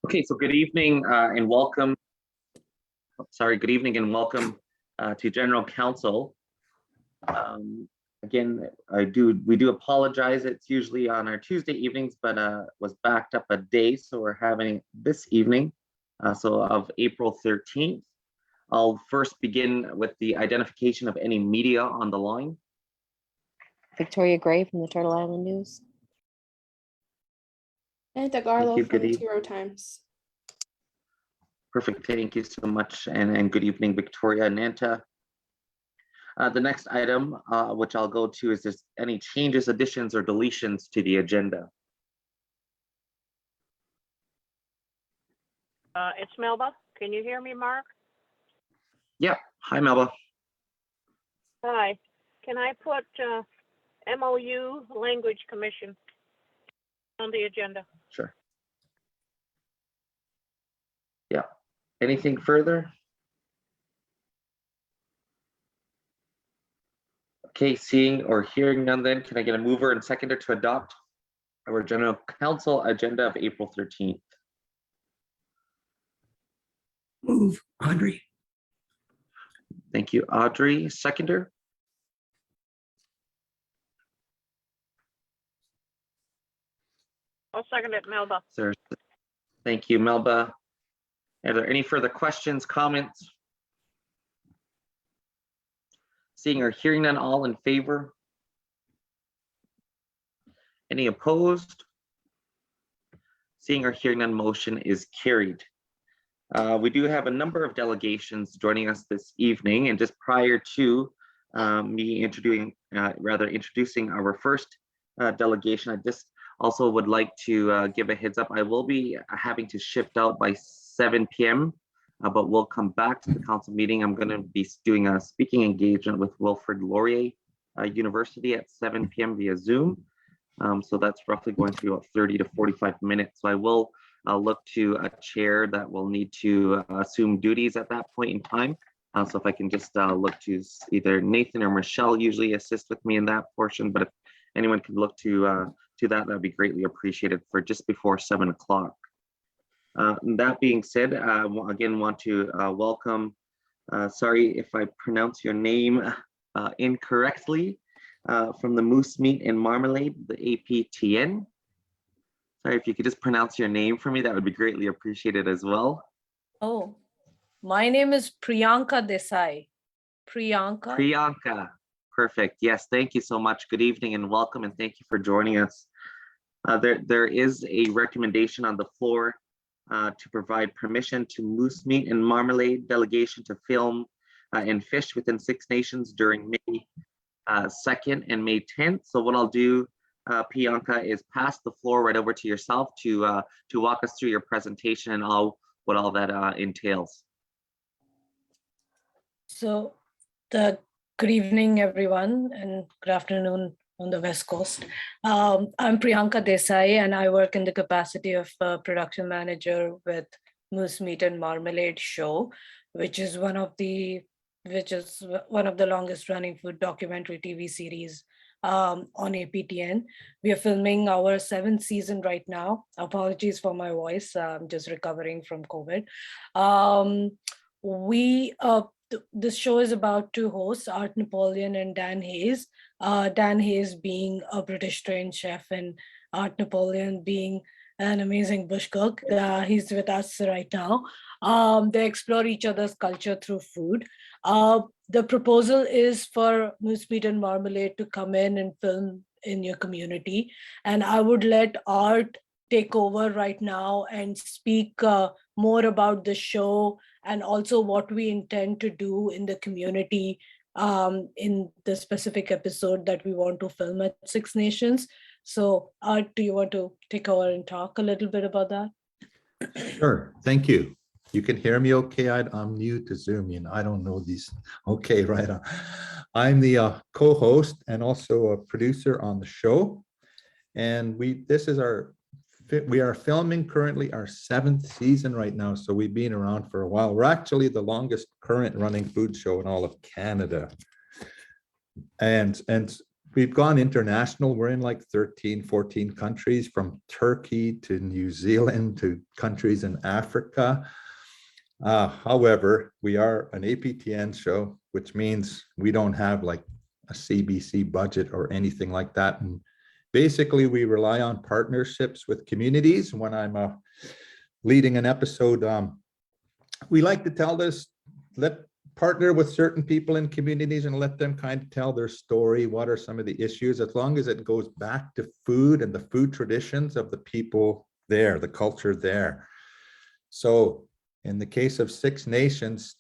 Okay, so good evening and welcome. Good evening and welcome to General Council. Again, we do apologize. It's usually on our Tuesday evenings, but was backed up a day, so we're having this evening, so of April 13th. I'll first begin with the identification of any media on the line. Victoria Gray from the Turtle Island News. And Garlo from Good the Two Row Times. Perfect. Thank you so much. And good evening, Victoria and Nanta. The next item, which I'll go to, is there any changes, additions, or deletions to the agenda? It's Melba. Can you hear me, Mark? Yeah. Hi, Melba. Hi. Can I put MOU Language Commission on the agenda? Sure. Yeah. Anything further? Okay, seeing or hearing none, then can I get a mover and seconder to adopt our General Council agenda of April 13th? Move, Audrey. Thank you, Audrey. Seconder? I'll second it, Melba. Sir. Thank you, Melba. Are there any further questions, comments? Seeing or hearing none, all in favor? Any opposed? Seeing or hearing none, motion is carried. We do have a number of delegations joining us this evening, and just prior to me introducing our first delegation, I just also would like to give a heads up. I will be having to shift out by 7 p.m. But we'll come back to the council meeting. I'm going to be doing a speaking engagement with Wilfrid Laurier University at 7 p.m. via Zoom. So that's roughly going to be about 30 to 45 minutes. So I will look to a chair that will need to assume duties at that point in time. So if I can just look to either Nathan or Michelle usually assist with me in that portion, but if anyone can look to that'd be greatly appreciated for just before 7 o'clock. That being said, again, want to welcome, sorry if I pronounce your name incorrectly, from the Moose Meat and Marmalade, the APTN. Sorry, if you could just pronounce your name for me, that would be greatly appreciated as well. Oh, my name is Priyanka Desai. Priyanka. Perfect. Yes, thank you so much. Good evening and welcome, and thank you for joining us. There is a recommendation on the floor to provide permission to Moose Meat and Marmalade delegation to film and fish within Six Nations during May 2nd and May 10th. So what I'll do, Priyanka, is pass the floor right over to yourself to walk us through your presentation and what all that entails. So good evening, everyone, and good afternoon on the West Coast. I'm Priyanka Desai, and I work in the capacity of production manager with Moose Meat and Marmalade Show, which is one of the longest running food documentary TV series on APTN. We are filming our 7th season right now. Apologies for my voice. I'm just recovering from COVID. This show is about two hosts, Art Napoleon and Dan Hayes. Dan Hayes being a British trained chef and Art Napoleon being an amazing bush cook. He's with us right now. They explore each other's culture through food. The proposal is for Moose Meat and Marmalade to come in and film in your community. And I would let Art take over right now and speak more about the show and also what we intend to do in the community in the specific episode that we want to film at Six Nations. So Art, do you want to take over and talk a little bit about that? Sure, thank you. You can hear me okay? I'm new to Zoom, and I don't know these. Okay, right on. I'm the co-host and also a producer on the show. And we are filming currently our 7th season right now. So we've been around for a while. We're actually the longest current running food show in all of Canada. And we've gone international. We're in like 13, 14 countries, from Turkey to New Zealand to countries in Africa. However, we are an APTN show, which means we don't have like a CBC budget or anything like that. And basically, we rely on partnerships with communities. When I'm leading an episode, we like to tell this, partner with certain people in communities and let them kind of tell their story. What are some of the issues, as long as it goes back to food and the food traditions of the people there, the culture there. So in the case of Six Nations,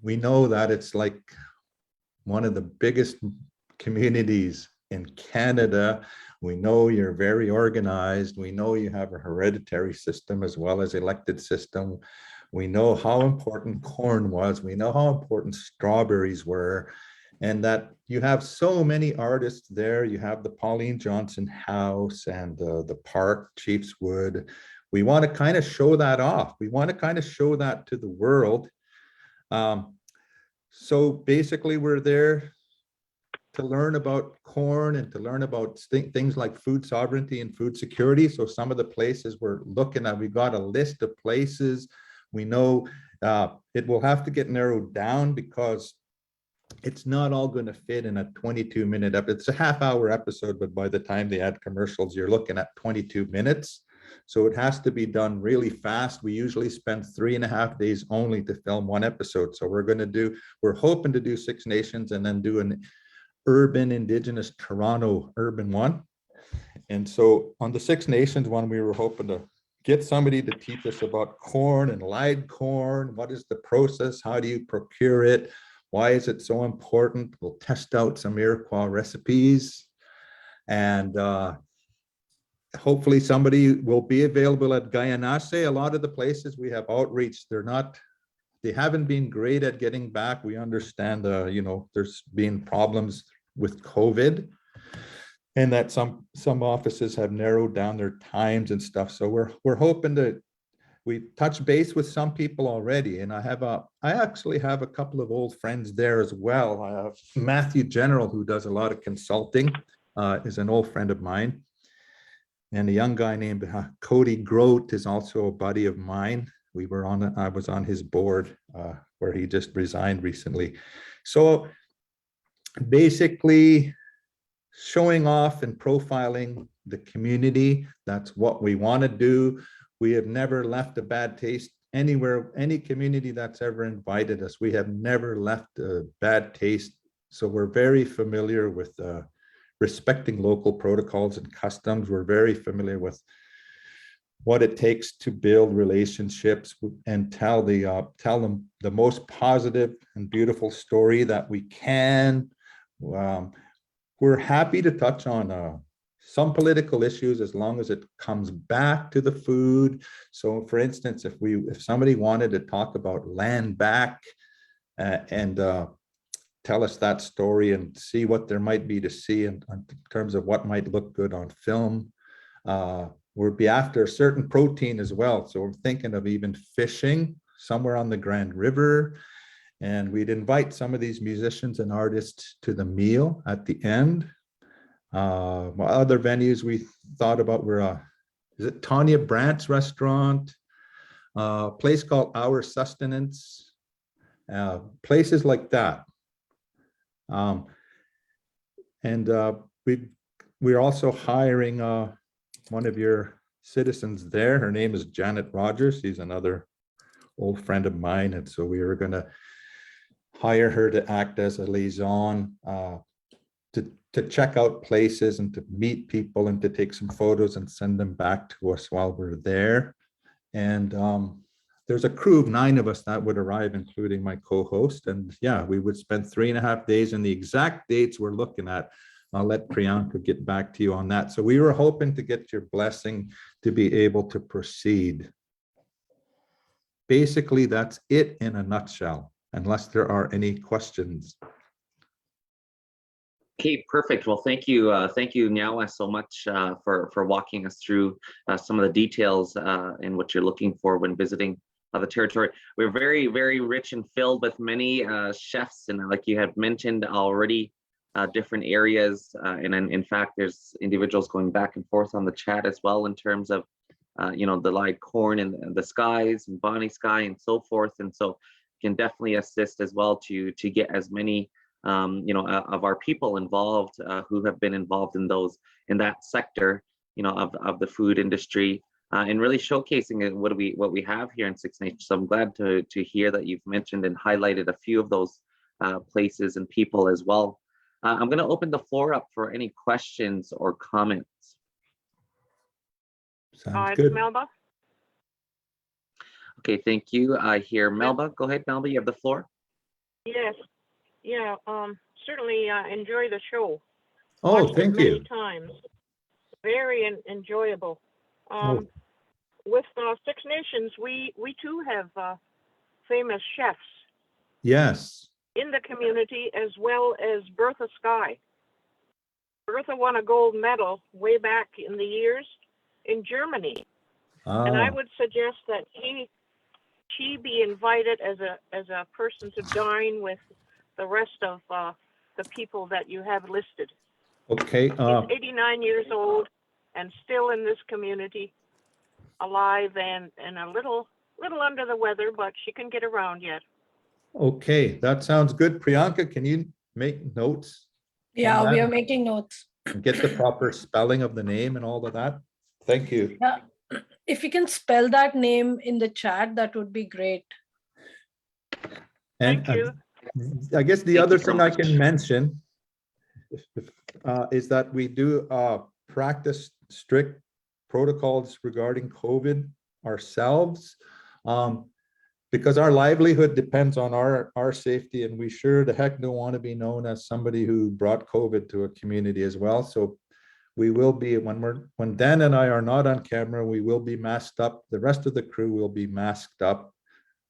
we know that it's like one of the biggest communities in Canada. We know you're very organized. We know you have a hereditary system as well as elected system. We know how important corn was. We know how important strawberries were, and that you have so many artists there. You have the Pauline Johnson House and the park, Chiefs Wood. We want to kind of show that off. We want to kind of show that to the world. So basically, we're there to learn about corn and to learn about things like food sovereignty and food security. So some of the places we're looking at, we got a list of places. We know it will have to get narrowed down because it's not all going to fit in a 22-minute episode. It's a half-hour episode, but by the time they add commercials, you're looking at 22 minutes. So it has to be done really fast. We usually spend 3.5 days only to film one episode. So we're hoping to do Six Nations and then do an urban Indigenous Toronto urban one. And so on the Six Nations one, we were hoping to get somebody to teach us about corn and live corn. What is the process? How do you procure it? Why is it so important? We'll test out some Iroquois recipes, and hopefully somebody will be available at Guyanase. A lot of the places we have outreach, they haven't been great at getting back. We understand, there's been problems with COVID, and that some offices have narrowed down their times and stuff. So we're hoping we touch base with some people already, and I actually have a couple of old friends there as well. I have Matthew General, who does a lot of consulting, is an old friend of mine, and a young guy named Cody Grote is also a buddy of mine. I was on his board where he just resigned recently. So basically, showing off and profiling the community, that's what we want to do. We have never left a bad taste anywhere, any community that's ever invited us. We have never left a bad taste. So we're very familiar with respecting local protocols and customs. We're very familiar with what it takes to build relationships and tell them the most positive and beautiful story that we can. We're happy to touch on some political issues as long as it comes back to the food. So for instance, if somebody wanted to talk about land back and tell us that story and see what there might be to see in terms of what might look good on film, we'll be after a certain protein as well. So we're thinking of even fishing somewhere on the Grand River. And we'd invite some of these musicians and artists to the meal at the end. Other venues we thought about were, is it Tanya Brandt's restaurant, a place called Our Sustenance, places like that. We're also hiring one of your citizens there. Her name is Janet Rogers. She's another old friend of mine. And so we were going to hire her to act as a liaison to check out places and to meet people and to take some photos and send them back to us while we're there. And there's a crew of 9 of us that would arrive, including my co-host. And yeah, we would spend 3.5 days, and the exact dates we're looking at, I'll let Priyanka get back to you on that. So we were hoping to get your blessing to be able to proceed. Basically, that's it in a nutshell, unless there are any questions. Okay, perfect. Well, thank you, Nyawa, so much for walking us through some of the details and what you're looking for when visiting the territory. We're very, very rich and filled with many chefs, and like you have mentioned already, different areas. And in fact, there's individuals going back and forth on the chat as well in terms of, the live corn and the skies and Bonnie Sky and so forth. And so can definitely assist as well to get as many, of our people involved who have been involved in that sector, of the food industry. And really showcasing what we have here in Six Nations. So I'm glad to hear that you've mentioned and highlighted a few of those places and people as well. I'm going to open the floor up for any questions or comments. Sounds It's good. Melba. Okay, thank you. I hear Melba. Go ahead, Melba. You have the floor. Yes. Yeah. Certainly enjoy the show. Oh, Watched it thank many you. times. Very enjoyable. Oh. With Six Nations, we too have famous chefs Yes. in the community, as well as Bertha Sky. Bertha won a gold medal way back in the years in Germany, and I Ah, would suggest that she be invited as a person to dine with the rest of the people that you have listed. okay. She's 89 years old and still in this community, alive and a little under the weather, but she can get around yet. Okay, that sounds good. Priyanka, can you make notes? Yeah, we that? are making notes. And get the proper spelling of the name and all of that? Thank you. Yeah. If you can spell that name in the chat, that would be great. And Thank you. I guess the Thank other you so thing I much. can mention is that we do practice strict protocols regarding COVID ourselves, because our livelihood depends on our safety, and we sure the heck don't want to be known as somebody who brought COVID to a community as well. So we will be, when Dan and I are not on camera, we will be masked up. The rest of the crew will be masked up.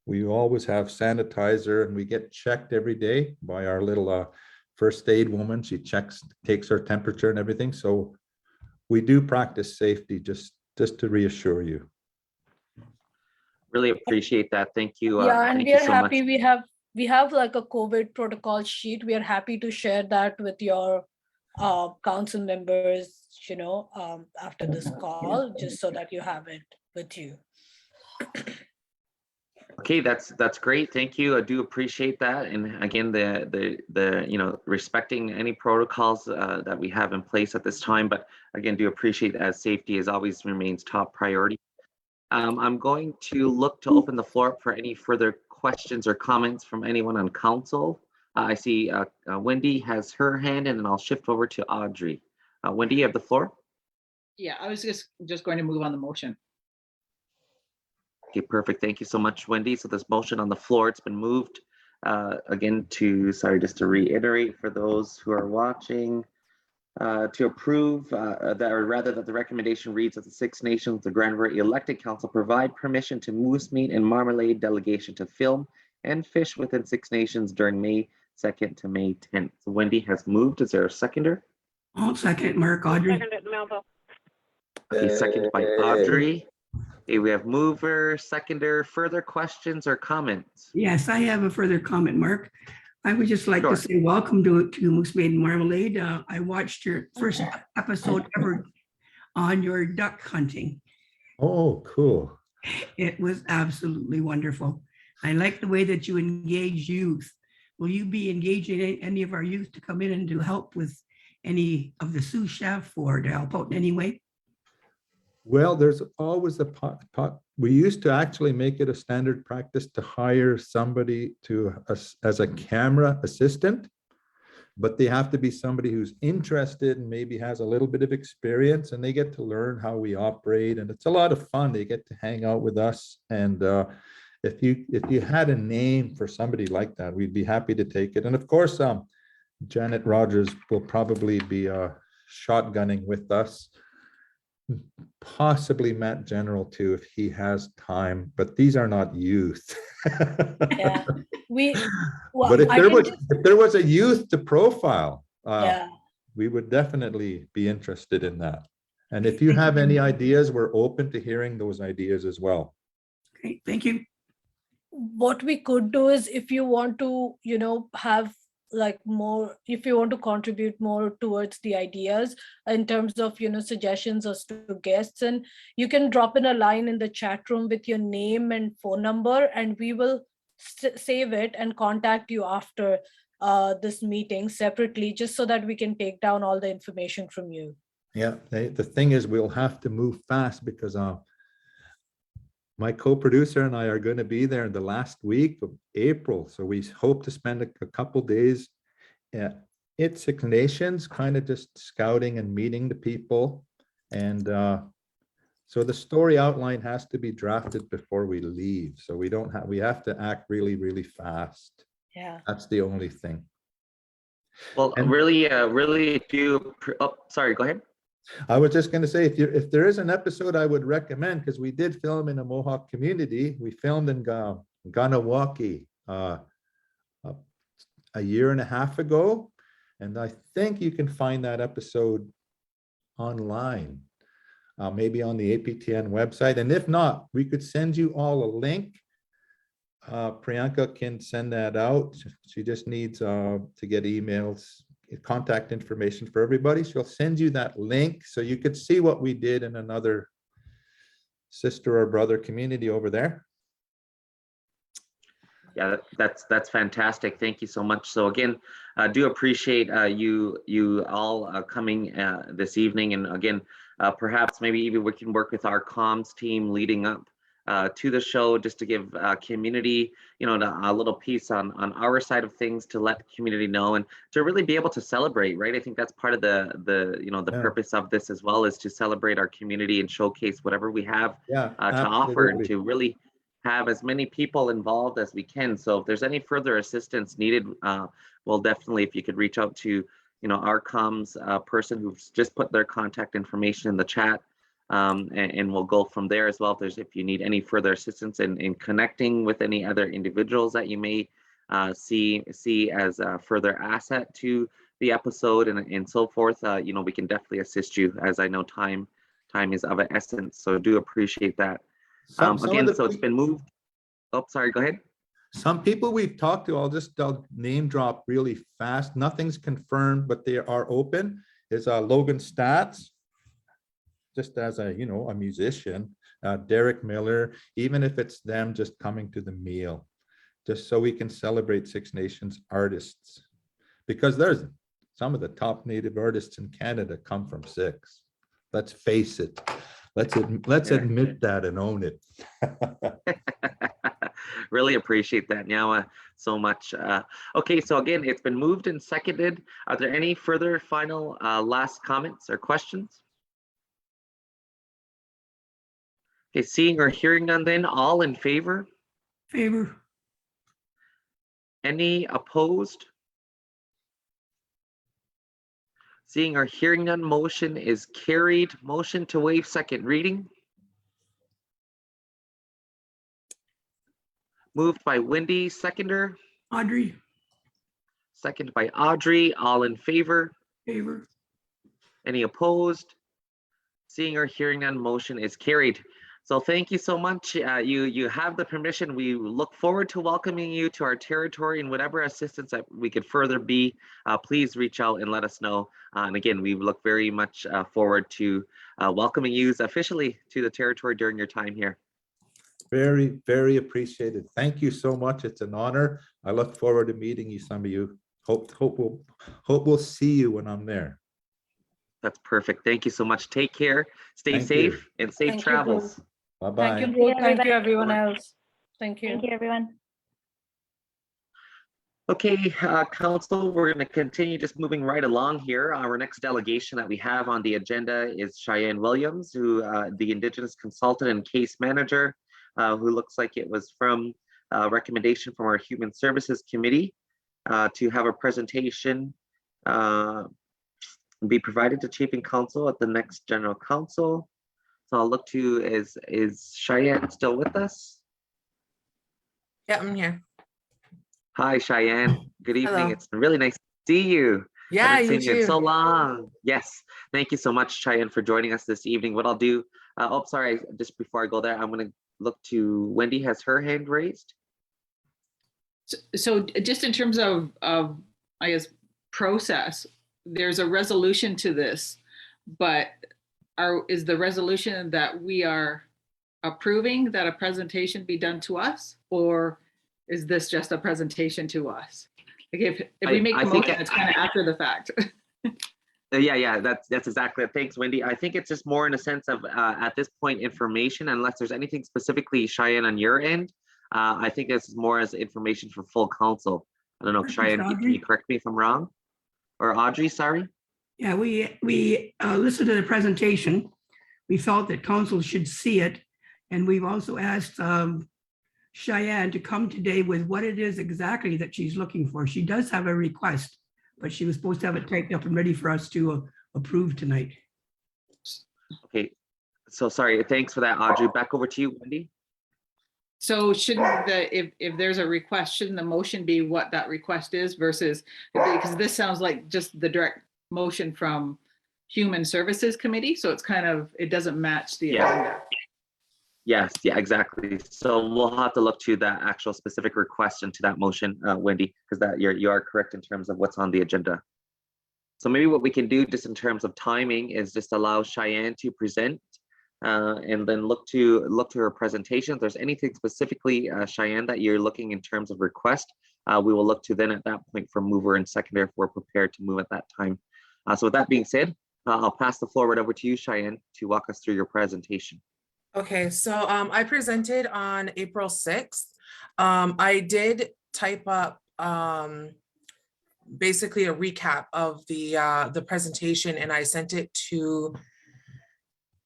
We always have sanitizer, and we get checked every day by our little first aid woman. She takes our temperature and everything. So we do practice safety, just to reassure you. Really appreciate that. Thank you. Yeah, and Thank we you are so happy. much. We have like a COVID protocol sheet. We are happy to share that with your council members, after this call, just so that you have it with you. Okay, that's great. Thank you. I do appreciate that. And again, the respecting any protocols that we have in place at this time. But again, do appreciate as safety as always remains top priority. I'm going to look to open the floor up for any further questions or comments from anyone on council. I see Wendy has her hand, and then I'll shift over to Audrey. Wendy, you have the floor. Yeah, I was just going to move on the motion. Okay, perfect. Thank you so much, Wendy. So this motion on the floor, it's been moved again just to reiterate for those who are watching, to approve that the recommendation reads that the Six Nations, the Grand River Elected Council provide permission to Moose Meat and Marmalade delegation to film and fish within Six Nations during May 2nd to May 10th. So Wendy has moved. Is there a seconder? I'll second Mark, Audrey. Second it, Melba. Okay, second by Audrey. Okay, we have mover, seconder. Further questions or comments? Yes, I have a further comment, Mark. I would just like Sure. to say welcome to Moose Maiden Marmalade. I watched your first episode ever on your duck hunting. Oh, cool. It was absolutely wonderful. I like the way that you engage youth. Will you be engaging any of our youth to come in and to help with any of the sous chef or to help out in any way? Well, there's always a pot. We used to actually make it a standard practice to hire somebody as a camera assistant, but they have to be somebody who's interested and maybe has a little bit of experience, and they get to learn how we operate, and it's a lot of fun. They get to hang out with us, and if you had a name for somebody like that, we'd be happy to take it. And of course, Janet Rogers will probably be shotgunning with us. Possibly Matt General too, if he has time, but these are not youth. Yeah, But if there was a youth to profile, yeah. we would definitely be interested in that. And if you have any ideas, we're open to hearing those ideas as well. Okay, thank you. What we could do is, if you want to, have like more, if you want to contribute more towards the ideas in terms of, suggestions as to guests, and you can drop in a line in the chat room with your name and phone number, and we will save it and contact you after this meeting separately, just so that we can take down all the information from you. Yeah, the thing is, we'll have to move fast because my co-producer and I are going to be there in the last week of April. So we hope to spend a couple days at Itzik Nations, kind of just scouting and meeting the people. And so the story outline has to be drafted before we leave. So we have to act really, really fast. Yeah. That's the only thing. Well, And- really do. Oh, sorry, go ahead. I was just going to say, if there is an episode I would recommend, because we did film in a Mohawk community. We filmed in Ganawaki a year and a half ago, and I think you can find that episode online, maybe on the APTN website. And if not, we could send you all a link. Priyanka can send that out. She just needs to get emails, contact information for everybody. She'll send you that link so you could see what we did in another sister or brother community over there. Yeah, that's fantastic. Thank you so much. So again, I do appreciate you all coming this evening. And again, perhaps maybe even we can work with our comms team leading up to the show, just to give community, a little piece on our side of things, to let the community know and to really be able to celebrate, right? I think that's part of the purpose of this as well, is to celebrate our community and showcase whatever we have to offer, and to really have as many people involved as we can. So if there's any further assistance needed, well, definitely, if you could reach out to our comms person who's just put their contact information in the chat. And we'll go from there as well. If you need any further assistance in connecting with any other individuals that you may see as a further asset to the episode and so forth, we can definitely assist you, as I know time is of an essence. So do appreciate that. Again, so it's been moved. Oh, sorry, go ahead. Some people we've talked to, I'll name drop really fast. Nothing's confirmed, but they are open. Is Logan Stats, just as a musician, Derek Miller, even if it's them just coming to the meal, just so we can celebrate Six Nations artists, because there's some of the top Native artists in Canada come from Six. Let's face it. Let's admit that and own it. Really appreciate that, Nyawa, so much. Okay, so again, it's been moved and seconded. Are there any further final last comments or questions? Okay, seeing or hearing none, then all in favor? Favor. Any opposed? Seeing or hearing none, motion is carried. Motion to waive second reading. Moved by Wendy, seconder. Audrey. Second by Audrey, all in favor? Favor. Any opposed? Seeing or hearing none, motion is carried. So thank you so much. You have the permission. We look forward to welcoming you to our territory, and whatever assistance that we could further be, please reach out and let us know. And again, we look very much forward to welcoming you officially to the territory during your time here. Very, very appreciated. Thank you so much. It's an honor. I look forward to meeting you, some of you. Hope we'll see you when I'm there. That's perfect. Thank you so much. Take care. Stay Thank safe you. and safe Thank you, travels. Bye-bye. Thank you, Thank you, both. Thank you, everybody. everyone else. Thank you. Thank you, everyone. Okay, Council, we're going to continue just moving right along here. Our next delegation that we have on the agenda is Cheyenne Williams, who the Indigenous consultant and case manager, who looks like it was from a recommendation from our Human Services Committee to have a presentation be provided to Chief and Council at the next General Council. So I'll look to, is Cheyenne still with us? Yeah, I'm here. Hi, Cheyenne. Good evening. Hello. It's really nice to see you. Yeah, Haven't you seen you in so too. long. Yes. Thank you so much, Cheyenne, for joining us this evening. What I'll do, oh, sorry, just before I go there, I'm going to look to Wendy. Has her hand raised? So just in terms of I guess, process. There's a resolution to this, but is the resolution that we are approving that a presentation be done to us, or is this just a presentation to us? Like if we make I the think motion, it's kind of after the fact. Yeah, that's exactly it. Thanks, Wendy. I think it's just more in a sense of at this point information, unless there's anything specifically, Cheyenne, on your end. I think this is more as information for full council. I don't know if Cheyenne, can you correct me if I'm wrong? Or Audrey, sorry? Yeah, we listened to the presentation. We felt that council should see it. And we've also asked Cheyenne to come today with what it is exactly that she's looking for. She does have a request, but she was supposed to have it typed up and ready for us to approve tonight. Okay, so sorry, thanks for that, Audrey. Back over to you, Wendy. So shouldn't if there's a request, shouldn't the motion be what that request is versus, because this sounds like just the direct motion from Human Services Committee. So it's kind of, it doesn't match the agenda. Yes, yeah, exactly. So we'll have to look to that actual specific request into that motion, Wendy, because that you are correct in terms of what's on the agenda. So maybe what we can do just in terms of timing is just allow Cheyenne to present and then look to her presentation. If there's anything specifically, Cheyenne, that you're looking in terms of request, we will look to then at that point for mover and seconder if we're prepared to move at that time. So with that being said, I'll pass the floor right over to you, Cheyenne, to walk us through your presentation. Okay, so I presented on April 6th. I did type up basically a recap of the presentation, and I sent it to, I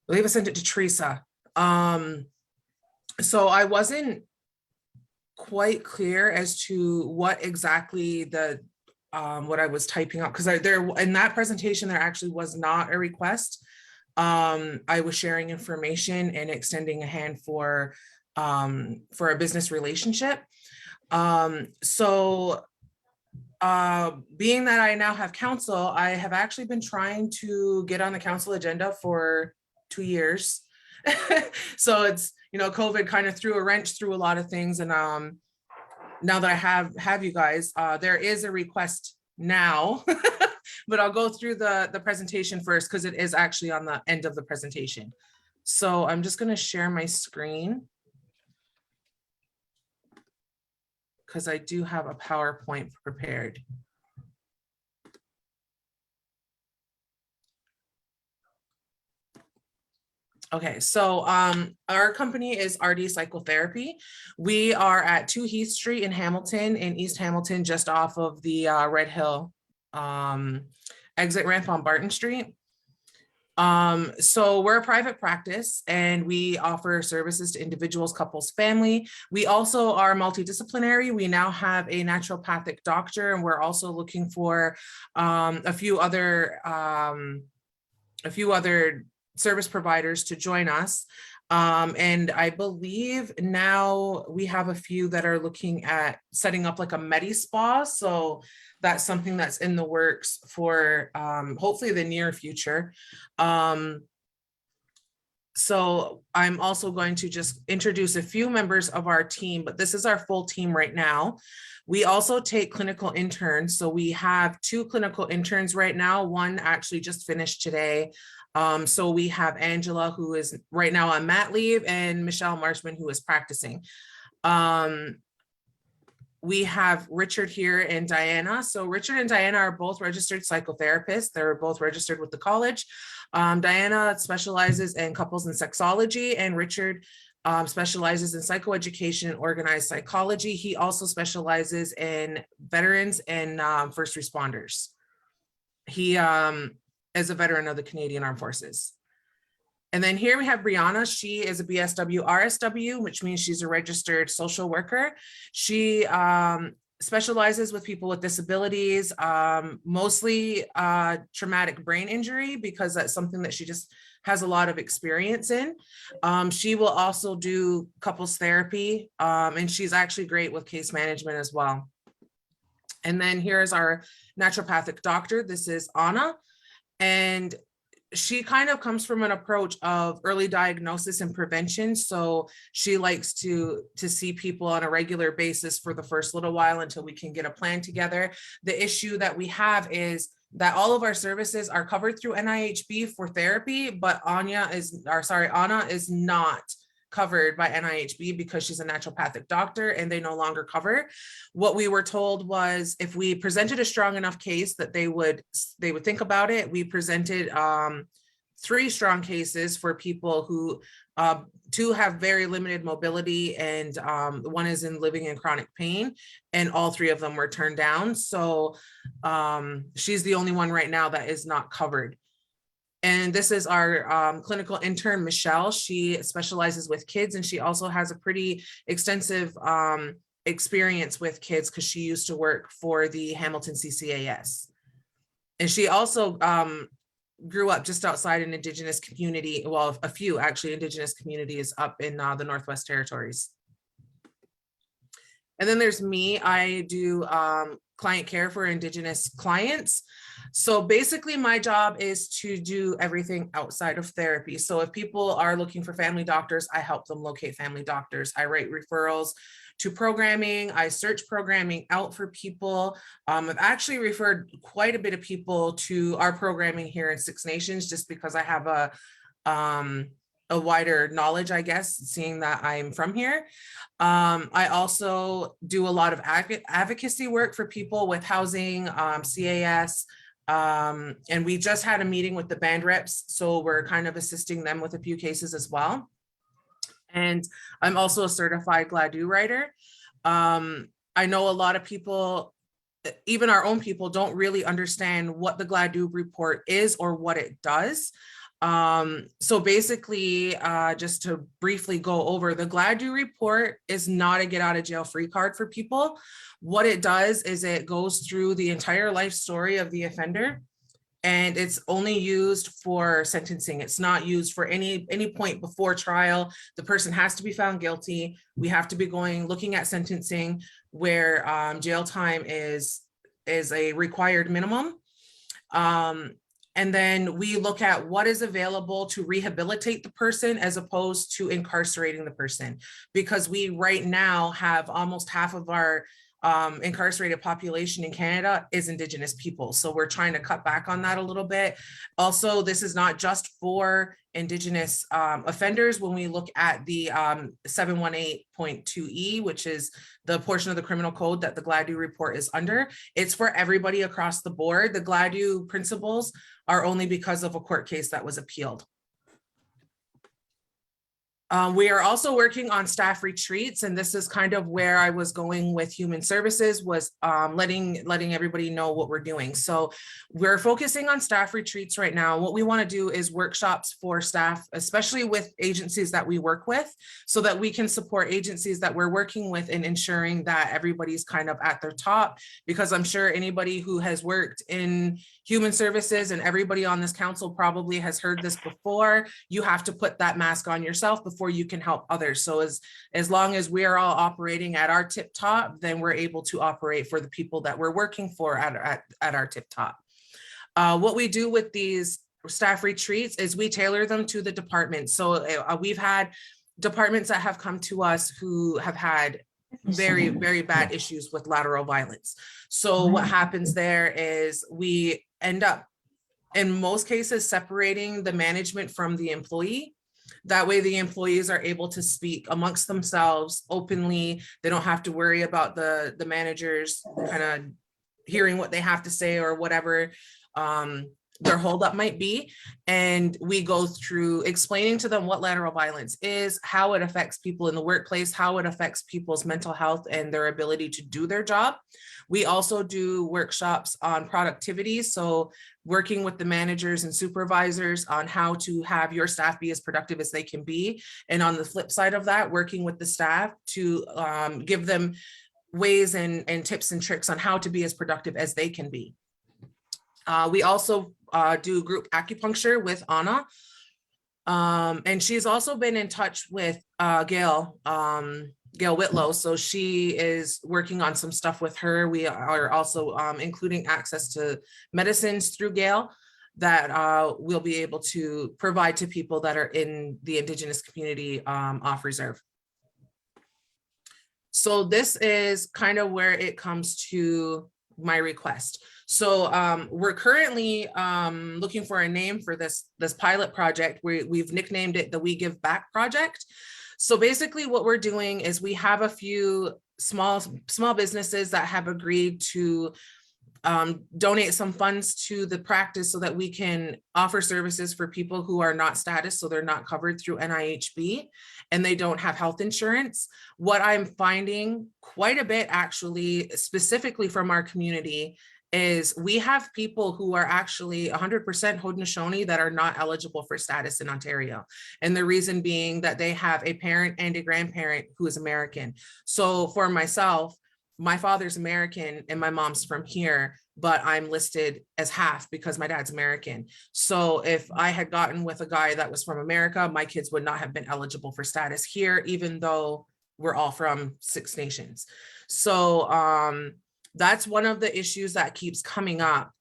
believe I sent it to Teresa. So I wasn't quite clear as to what exactly what I was typing up, because there in that presentation there actually was not a request. I was sharing information and extending a hand for a business relationship. So being that I now have council, I have actually been trying to get on the council agenda for 2 years. So it's, you know, COVID kind of threw a wrench through a lot of things. And now that I have you guys, there is a request now. But I'll go through the presentation first because it is actually on the end of the presentation. So I'm just going to share my screen because I do have a PowerPoint prepared. Okay, so our company is RD Psychotherapy. We are at 2 Heath Street in Hamilton, in East Hamilton, just off of the Red Hill exit ramp on Barton Street. So we're a private practice and we offer services to individuals, couples, family. We also are multidisciplinary. We now have a naturopathic doctor, and we're also looking for a few other service providers to join us. And I believe now we have a few that are looking at setting up like a Medi Spa. So that's something that's in the works for hopefully the near future. So I'm also going to just introduce a few members of our team, but this is our full team right now. We also take clinical interns. So we have 2 clinical interns right now. One actually just finished today. So we have Angela, who is right now on mat leave, and Michelle Marshman, who is practicing. We have Richard here and Diana. So Richard and Diana are both registered psychotherapists. They're both registered with the college. Diana specializes in couples and sexology, and Richard specializes in psychoeducation and organized psychology. He also specializes in veterans and first responders. He is a veteran of the Canadian Armed Forces. And then here we have Brianna. She is a BSW RSW, which means she's a registered social worker. She specializes with people with disabilities, mostly traumatic brain injury, because that's something that she just has a lot of experience in. She will also do couples therapy, and she's actually great with case management as well. And then here's our naturopathic doctor. This is Anna. And she kind of comes from an approach of early diagnosis and prevention. So she likes to see people on a regular basis for the first little while until we can get a plan together. The issue that we have is that all of our services are covered through NIHB for therapy, but Anna is not covered by NIHB because she's a naturopathic doctor and they no longer cover. What we were told was if we presented a strong enough case that they would think about it. We presented 3 strong cases for people who 2 have very limited mobility and 1 is living in chronic pain, and all 3 of them were turned down. So she's the only one right now that is not covered. And this is our clinical intern, Michelle. She specializes with kids, and she also has a pretty extensive experience with kids because she used to work for the Hamilton CCAS. And she also grew up just outside an Indigenous community, well, a few actually Indigenous communities up in the Northwest Territories. And then there's me. I do client care for Indigenous clients. So basically my job is to do everything outside of therapy. So if people are looking for family doctors, I help them locate family doctors. I write referrals to programming. I search programming out for people. I've actually referred quite a bit of people to our programming here in Six Nations just because I have a wider knowledge, I guess, seeing that I'm from here. I also do a lot of advocacy work for people with housing, CAS, and we just had a meeting with the band reps, so we're kind of assisting them with a few cases as well. And I'm also a certified GLADU writer. I know a lot of people, even our own people, don't really understand what the GLADU report is or what it does. So basically, just to briefly go over, the GLADU report is not a get out of jail free card for people. What it does is it goes through the entire life story of the offender, and it's only used for sentencing. It's not used for any point before trial. The person has to be found guilty. We have to be looking at sentencing where jail time is a required minimum. And then we look at what is available to rehabilitate the person as opposed to incarcerating the person. Because we right now have almost half of our incarcerated population in Canada is Indigenous people. So we're trying to cut back on that a little bit. Also, this is not just for Indigenous offenders. When we look at the 718.2E, which is the portion of the criminal code that the GLADU report is under, it's for everybody across the board. The GLADU principles are only because of a court case that was appealed. We are also working on staff retreats, and this is kind of where I was going with human services, was letting everybody know what we're doing. So we're focusing on staff retreats right now. What we want to do is workshops for staff, especially with agencies that we work with, so that we can support agencies that we're working with in ensuring that everybody's kind of at their top, because I'm sure anybody who has worked in human services, and everybody on this council probably has heard this before, you have to put that mask on yourself before you can help others. So as long as we are all operating at our tip top, then we're able to operate for the people that we're working for at our tip top. What we do with these staff retreats is we tailor them to the department. So we've had departments that have come to us who have had very, very bad issues with lateral violence. So what happens there is we end up, in most cases, separating the management from the employee. That way the employees are able to speak amongst themselves openly. They don't have to worry about the managers kind of hearing what they have to say or whatever their holdup might be. And we go through explaining to them what lateral violence is, how it affects people in the workplace, how it affects people's mental health and their ability to do their job. We also do workshops on productivity. So working with the managers and supervisors on how to have your staff be as productive as they can be. And on the flip side of that, working with the staff to give them ways and tips and tricks on how to be as productive as they can be. We also do group acupuncture with Anna. And she's also been in touch with Gail Whitlow. So she is working on some stuff with her. We are also including access to medicines through Gail. that we'll be able to provide to people that are in the Indigenous community off reserve. So this is kind of where it comes to my request. So we're currently looking for a name for this pilot project. We've nicknamed it the We Give Back Project. So basically what we're doing is we have a few small businesses that have agreed to donate some funds to the practice so that we can offer services for people who are not status, so they're not covered through NIHB and they don't have health insurance. What I'm finding quite a bit, actually, specifically from our community, is we have people who are actually 100% Haudenosaunee that are not eligible for status in Ontario. And the reason being that they have a parent and a grandparent who is American. So for myself, my father's American and my mom's from here, but I'm listed as half because my dad's American. So if I had gotten with a guy that was from America, my kids would not have been eligible for status here, even though we're all from 6 nations. So that's one of the issues that keeps coming up.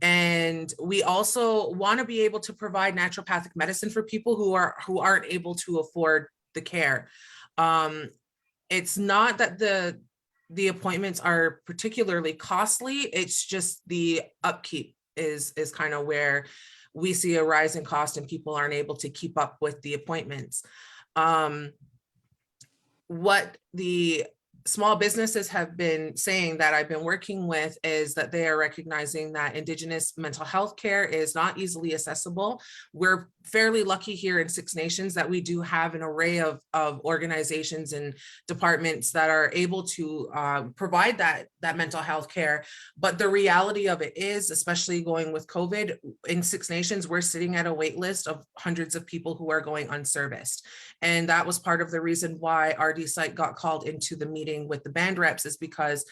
And we also want to be able to provide naturopathic medicine for people who aren't able to afford the care. It's not that the appointments are particularly costly. It's just the upkeep is kind of where we see a rise in cost and people aren't able to keep up with the appointments. What the small businesses have been saying that I've been working with is that they are recognizing that Indigenous mental health care is not easily accessible. We're fairly lucky here in 6 Nations that we do have an array of organizations and departments that are able to provide that mental health care. But the reality of it is, especially going with COVID, in 6 Nations, we're sitting at a wait list of hundreds of people who are going unserviced. And that was part of the reason why RD Site got called into the meeting with the band reps, is because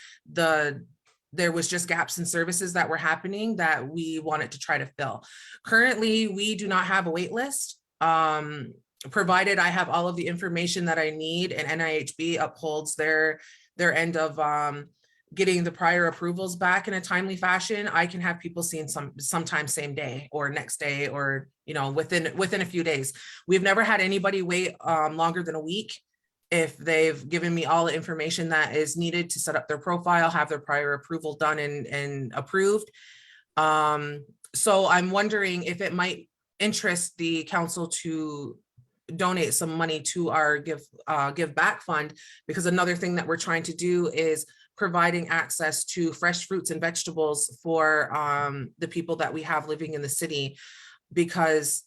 there was just gaps in services that were happening that we wanted to try to fill. Currently, we do not have a wait list. Provided I have all of the information that I need and NIHB upholds their end of getting the prior approvals back in a timely fashion, I can have people seen sometimes same day or next day, or within a few days. We've never had anybody wait longer than a week if they've given me all the information that is needed to set up their profile, have their prior approval done and approved. So I'm wondering if it might interest the council to donate some money to our Give Back Fund, because another thing that we're trying to do is providing access to fresh fruits and vegetables for the people that we have living in the city, because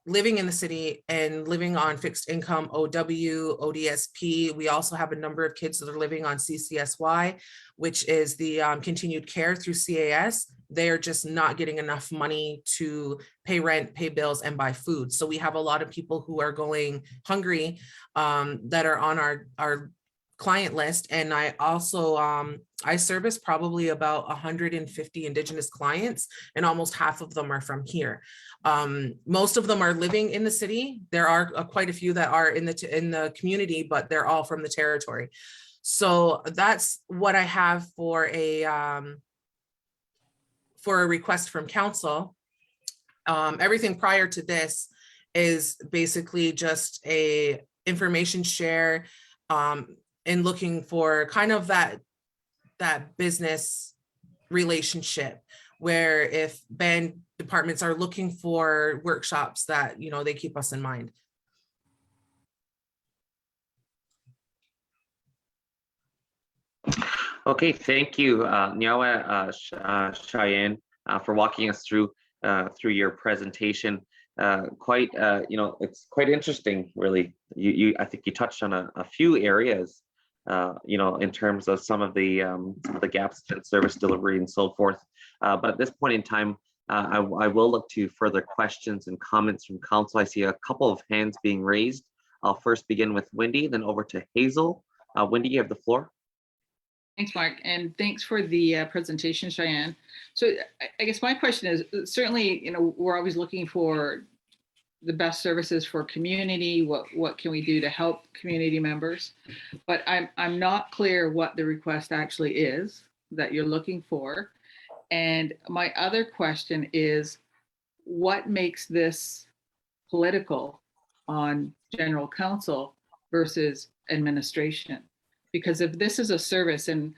living in the city and living on fixed income, OW, ODSP, we also have a number of kids that are living on CCSY, which is the continued care through CAS. They are just not getting enough money to pay rent, pay bills, and buy food. So we have a lot of people who are going hungry that are on our client list. And I also, I service probably about 150 Indigenous clients, and almost half of them are from here. Most of them are living in the city. There are quite a few that are in the community, but they're all from the territory. So that's what I have for a request from council. Everything prior to this is basically just a information share, and looking for kind of that business relationship, where if band departments are looking for workshops, that they keep us in mind. Okay, thank you, Nyawa Cheyenne, for walking us through your presentation. It's quite interesting, really. I think you touched on a few areas, in terms of some of the gaps in service delivery and so forth. But at this point in time, I will look to further questions and comments from council. I see a couple of hands being raised. I'll first begin with Wendy, then over to Hazel. Wendy, you have the floor. Thanks, Mark, and thanks for the presentation, Cheyenne. So I guess my question is, certainly, we're always looking for the best services for community. What can we do to help community members? But I'm not clear what the request actually is that you're looking for. And my other question is, what makes this political on general counsel versus administration? Because if this is a service and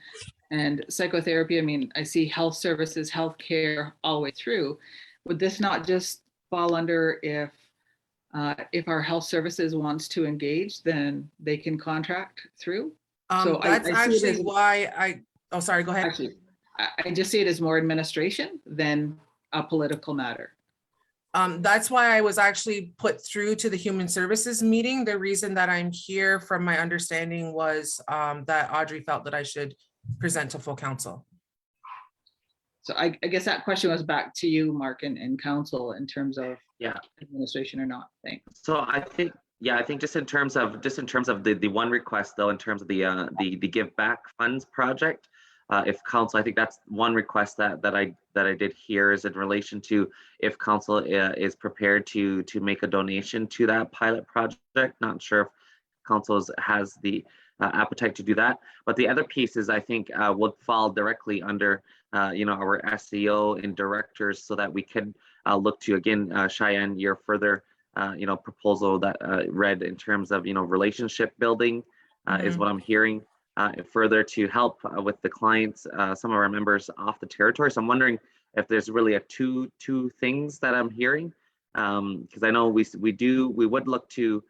psychotherapy, I mean, I see health services, healthcare all the way through. Would this not just fall under if our health services wants to engage, then they can contract through? So That's I see it actually as, why oh, sorry, go ahead. actually, I just see it as more administration than a political matter. That's why I was actually put through to the Human Services meeting. The reason that I'm here, from my understanding, was that Audrey felt that I should present to full council. So I guess that question was back to you, Mark, and council in terms of Yeah. administration or not. Thanks. So I think, yeah, I think just in terms of the one request though, in terms of the Give Back Funds project, if council, I think that's one request that I did here is in relation to if council is prepared to make a donation to that pilot project. Not sure if council has the appetite to do that, but the other pieces I think would fall directly under our SEO and directors, so that we could look to, again, Cheyenne, your further proposal that read in terms of relationship building is what I'm hearing. Further to help with the clients, some of our members off the territory. So I'm wondering if there's really a two things that I'm hearing, because I know we would look to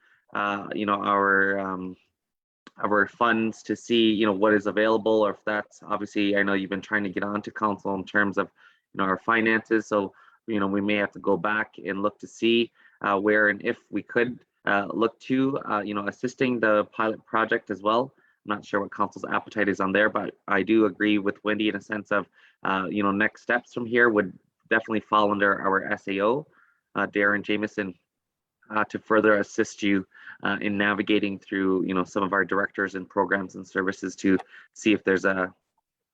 our funds to see what is available, or if that's, obviously I know you've been trying to get onto council in terms of our finances. So we may have to go back and look to see where and if we could look to assisting the pilot project as well. I'm not sure what council's appetite is on there, but I do agree with Wendy in a sense of, next steps from here would definitely fall under our SAO, Darren Jameson, to further assist you in navigating through, some of our directors and programs and services to see if there's a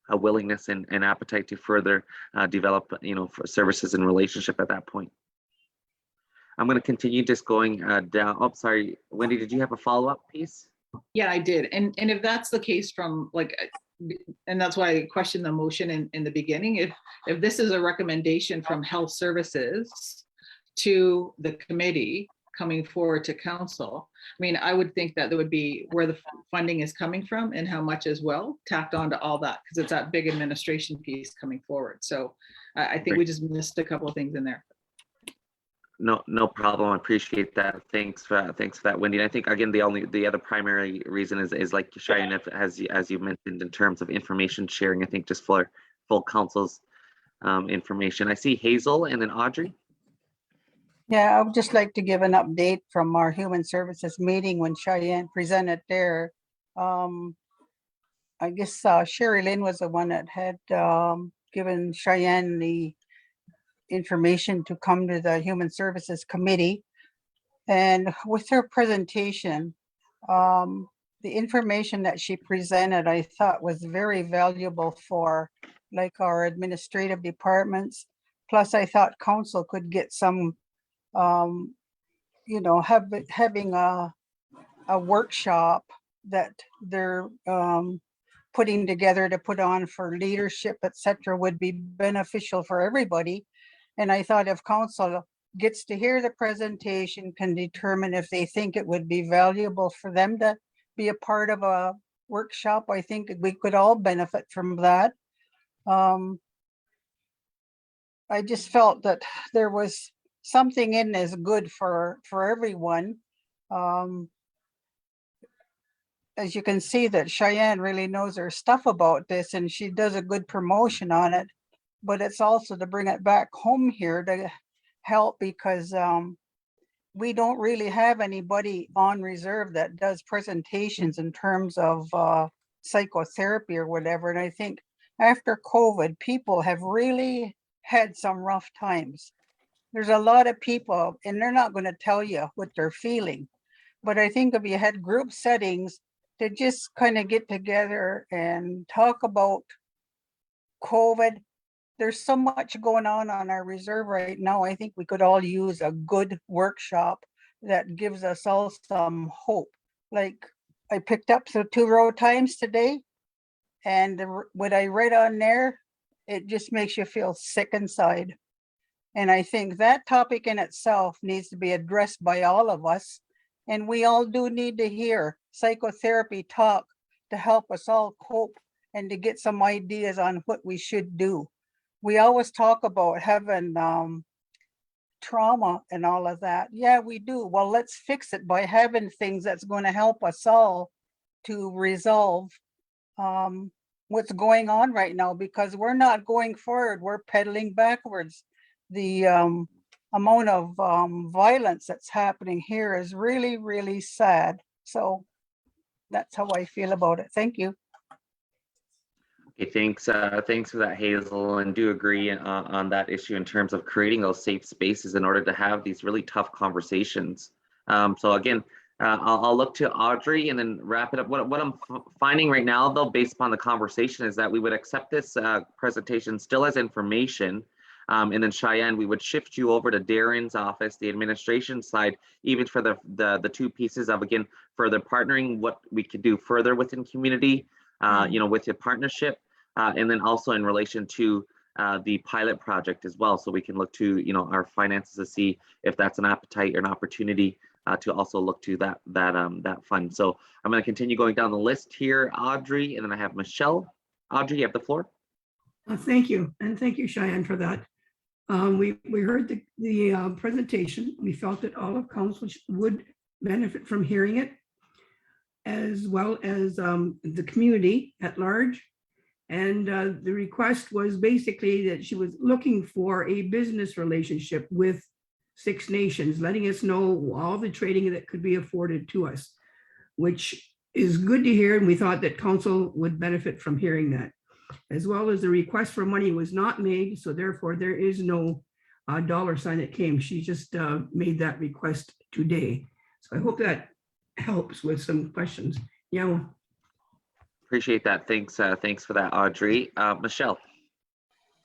willingness and appetite to further develop, for services and relationship at that point. I'm going to continue just going down. Oh, sorry, Wendy, did you have a follow-up piece? Yeah, I did. And if that's the case from and that's why I questioned the motion in the beginning. If this is a recommendation from health services to the committee coming forward to council, I mean, I would think that there would be where the funding is coming from and how much as well tacked onto all that, because it's that big administration piece coming forward. So I think we just missed a couple of things in there. No problem. I appreciate that. Thanks for that, Wendy. And I think again, the other primary reason is like Cheyenne, as you mentioned, in terms of information sharing. I think just for full council's information. I see Hazel and then Audrey. Yeah, I would just like to give an update from our Human Services meeting when Cheyenne presented there. I guess Sherry Lynn was the one that had given Cheyenne the information to come to the Human Services Committee. And with her presentation, the information that she presented, I thought was very valuable for like our administrative departments. Plus, I thought council could get some, having a workshop that they're putting together to put on for leadership, etc., would be beneficial for everybody. And I thought if council gets to hear the presentation, can determine if they think it would be valuable for them to be a part of a workshop, I think we could all benefit from that. I just felt that there was something in this good for everyone. As you can see that Cheyenne really knows her stuff about this and she does a good promotion on it, but it's also to bring it back home here to help, because we don't really have anybody on reserve that does presentations in terms of psychotherapy or whatever. And I think after COVID, people have really had some rough times. There's a lot of people and they're not going to tell you what they're feeling. But I think if you had group settings to just kind of get together and talk about COVID, there's so much going on our reserve right now. I think we could all use a good workshop that gives us all some hope. Like I picked up the 2 row times today, and what I read on there, it just makes you feel sick inside. And I think that topic in itself needs to be addressed by all of us. And we all do need to hear psychotherapy talk to help us all cope and to get some ideas on what we should do. We always talk about having trauma and all of that. Yeah, we do. Well, let's fix it by having things that's going to help us all to resolve what's going on right now, because we're not going forward, we're pedaling backwards. The amount of violence that's happening here is really, really sad. So that's how I feel about it. Thank you. Okay, thanks. Thanks for that, Hazel, and do agree on that issue in terms of creating those safe spaces in order to have these really tough conversations. So again, I'll look to Audrey and then wrap it up. What I'm finding right now, though, based upon the conversation, is that we would accept this presentation still as information. And then Cheyenne, we would shift you over to Darren's office, the administration side, even for the two pieces of, again, further partnering, what we could do further within community, you know, with your partnership, and then also in relation to the pilot project as well. So we can look to, you know, our finances to see if that's an appetite or an opportunity to also look to that fund. So I'm going to continue going down the list here, Audrey, and then I have Michelle. Audrey, you have the floor. Thank you. And thank you, Cheyenne, for that. We heard the presentation. We felt that all of council would benefit from hearing it, as well as the community at large. And the request was basically that she was looking for a business relationship with Six Nations, letting us know all the training that could be afforded to us, which is good to hear. And we thought that council would benefit from hearing that, as well as the request for money was not made. So therefore there is no dollar sign that came. She just made that request today. So I hope that helps with some questions. Yeah. Appreciate that. Thanks. Thanks for that, Audrey. Michelle.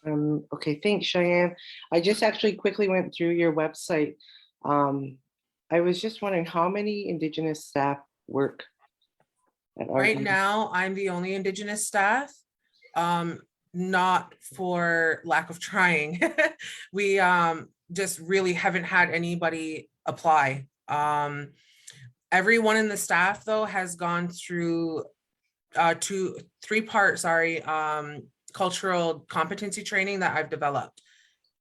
Okay, thanks, Cheyenne. I just actually quickly went through your website. I was just wondering how many Indigenous staff work at Right RD? now, I'm the only Indigenous staff, not for lack of trying. We just really haven't had anybody apply. Everyone in the staff, though, has gone through three-part cultural competency training that I've developed.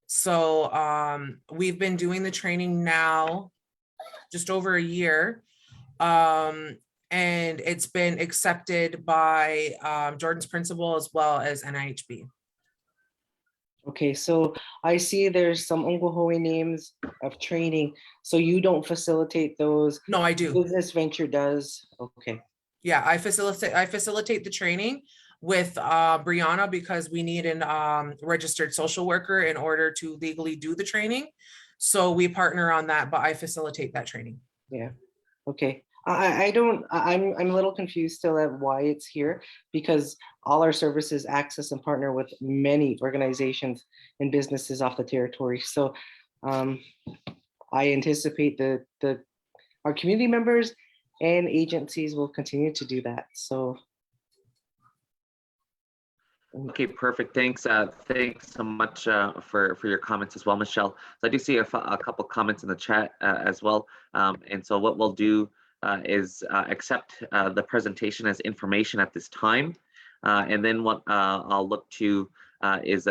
So we've been doing the training now just over a year, and it's been accepted by Jordan's principal as well as NIHB. Okay, so I see there's some Ongwahoe names of training. So you don't facilitate those? No, I do. Business Venture does. Okay. Yeah, I facilitate the training with Brianna, because we need an registered social worker in order to legally do the training. So we partner on that, but I facilitate that training. Yeah. Okay. I'm a little confused still at why it's here, because all our services access and partner with many organizations and businesses off the territory. So I anticipate our community members and agencies will continue to do that. So. Okay, perfect. Thanks. Thanks so much for your comments as well, Michelle. So I do see a couple comments in the chat as well. And so what we'll do is accept the presentation as information at this time. And then what I'll look to is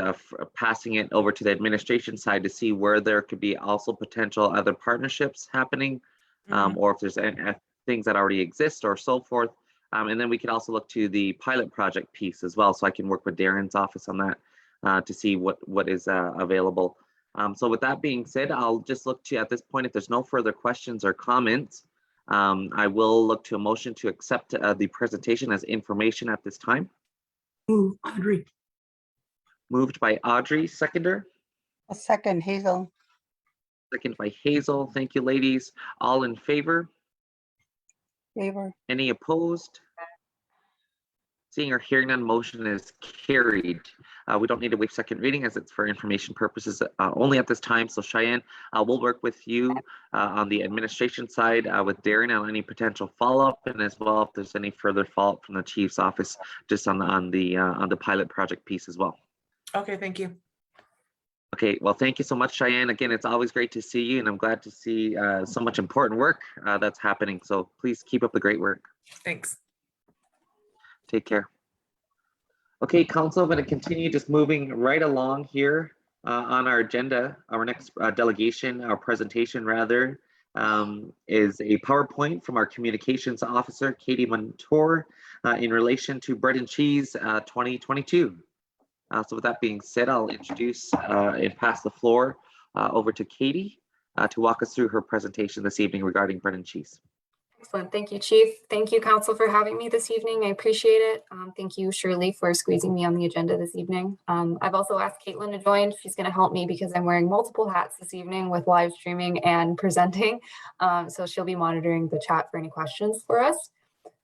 passing it over to the administration side to see where there could be also potential other partnerships happening, or if there's things that already exist or so forth. And then we can also look to the pilot project piece as well. So I can work with Darren's office on that to see what is available. So with that being said, I'll just look to, at this point, if there's no further questions or comments, I will look to a motion to accept the presentation as information at this time. Move, Audrey. Moved by Audrey, seconder. A second, Hazel. Second by Hazel. Thank you, ladies. All in favor? Favor. Any opposed? Seeing or hearing none, motion is carried. We don't need to waive second reading as it's for information purposes only at this time. So Cheyenne, we'll work with you on the administration side with Darren on any potential follow-up, and as well if there's any further follow-up from the chief's office just on the pilot project piece as well. Okay, thank you. Okay, well, thank you so much, Cheyenne. Again, it's always great to see you, and I'm glad to see so much important work that's happening. So please keep up the great work. Thanks. Take care. Okay, Council, I'm going to continue just moving right along here on our agenda. Our next delegation, our presentation rather, is a PowerPoint from our communications officer, Katie Montour, in relation to Bread and Cheese 2022. So with that being said, I'll introduce and pass the floor over to Katie to walk us through her presentation this evening regarding Bread and Cheese. Excellent. Thank you, Chief. Thank you, Council, for having me this evening. I appreciate it. Thank you, Shirley, for squeezing me on the agenda this evening. I've also asked Caitlin to join. She's going to help me because I'm wearing multiple hats this evening with live streaming and presenting. So she'll be monitoring the chat for any questions for us.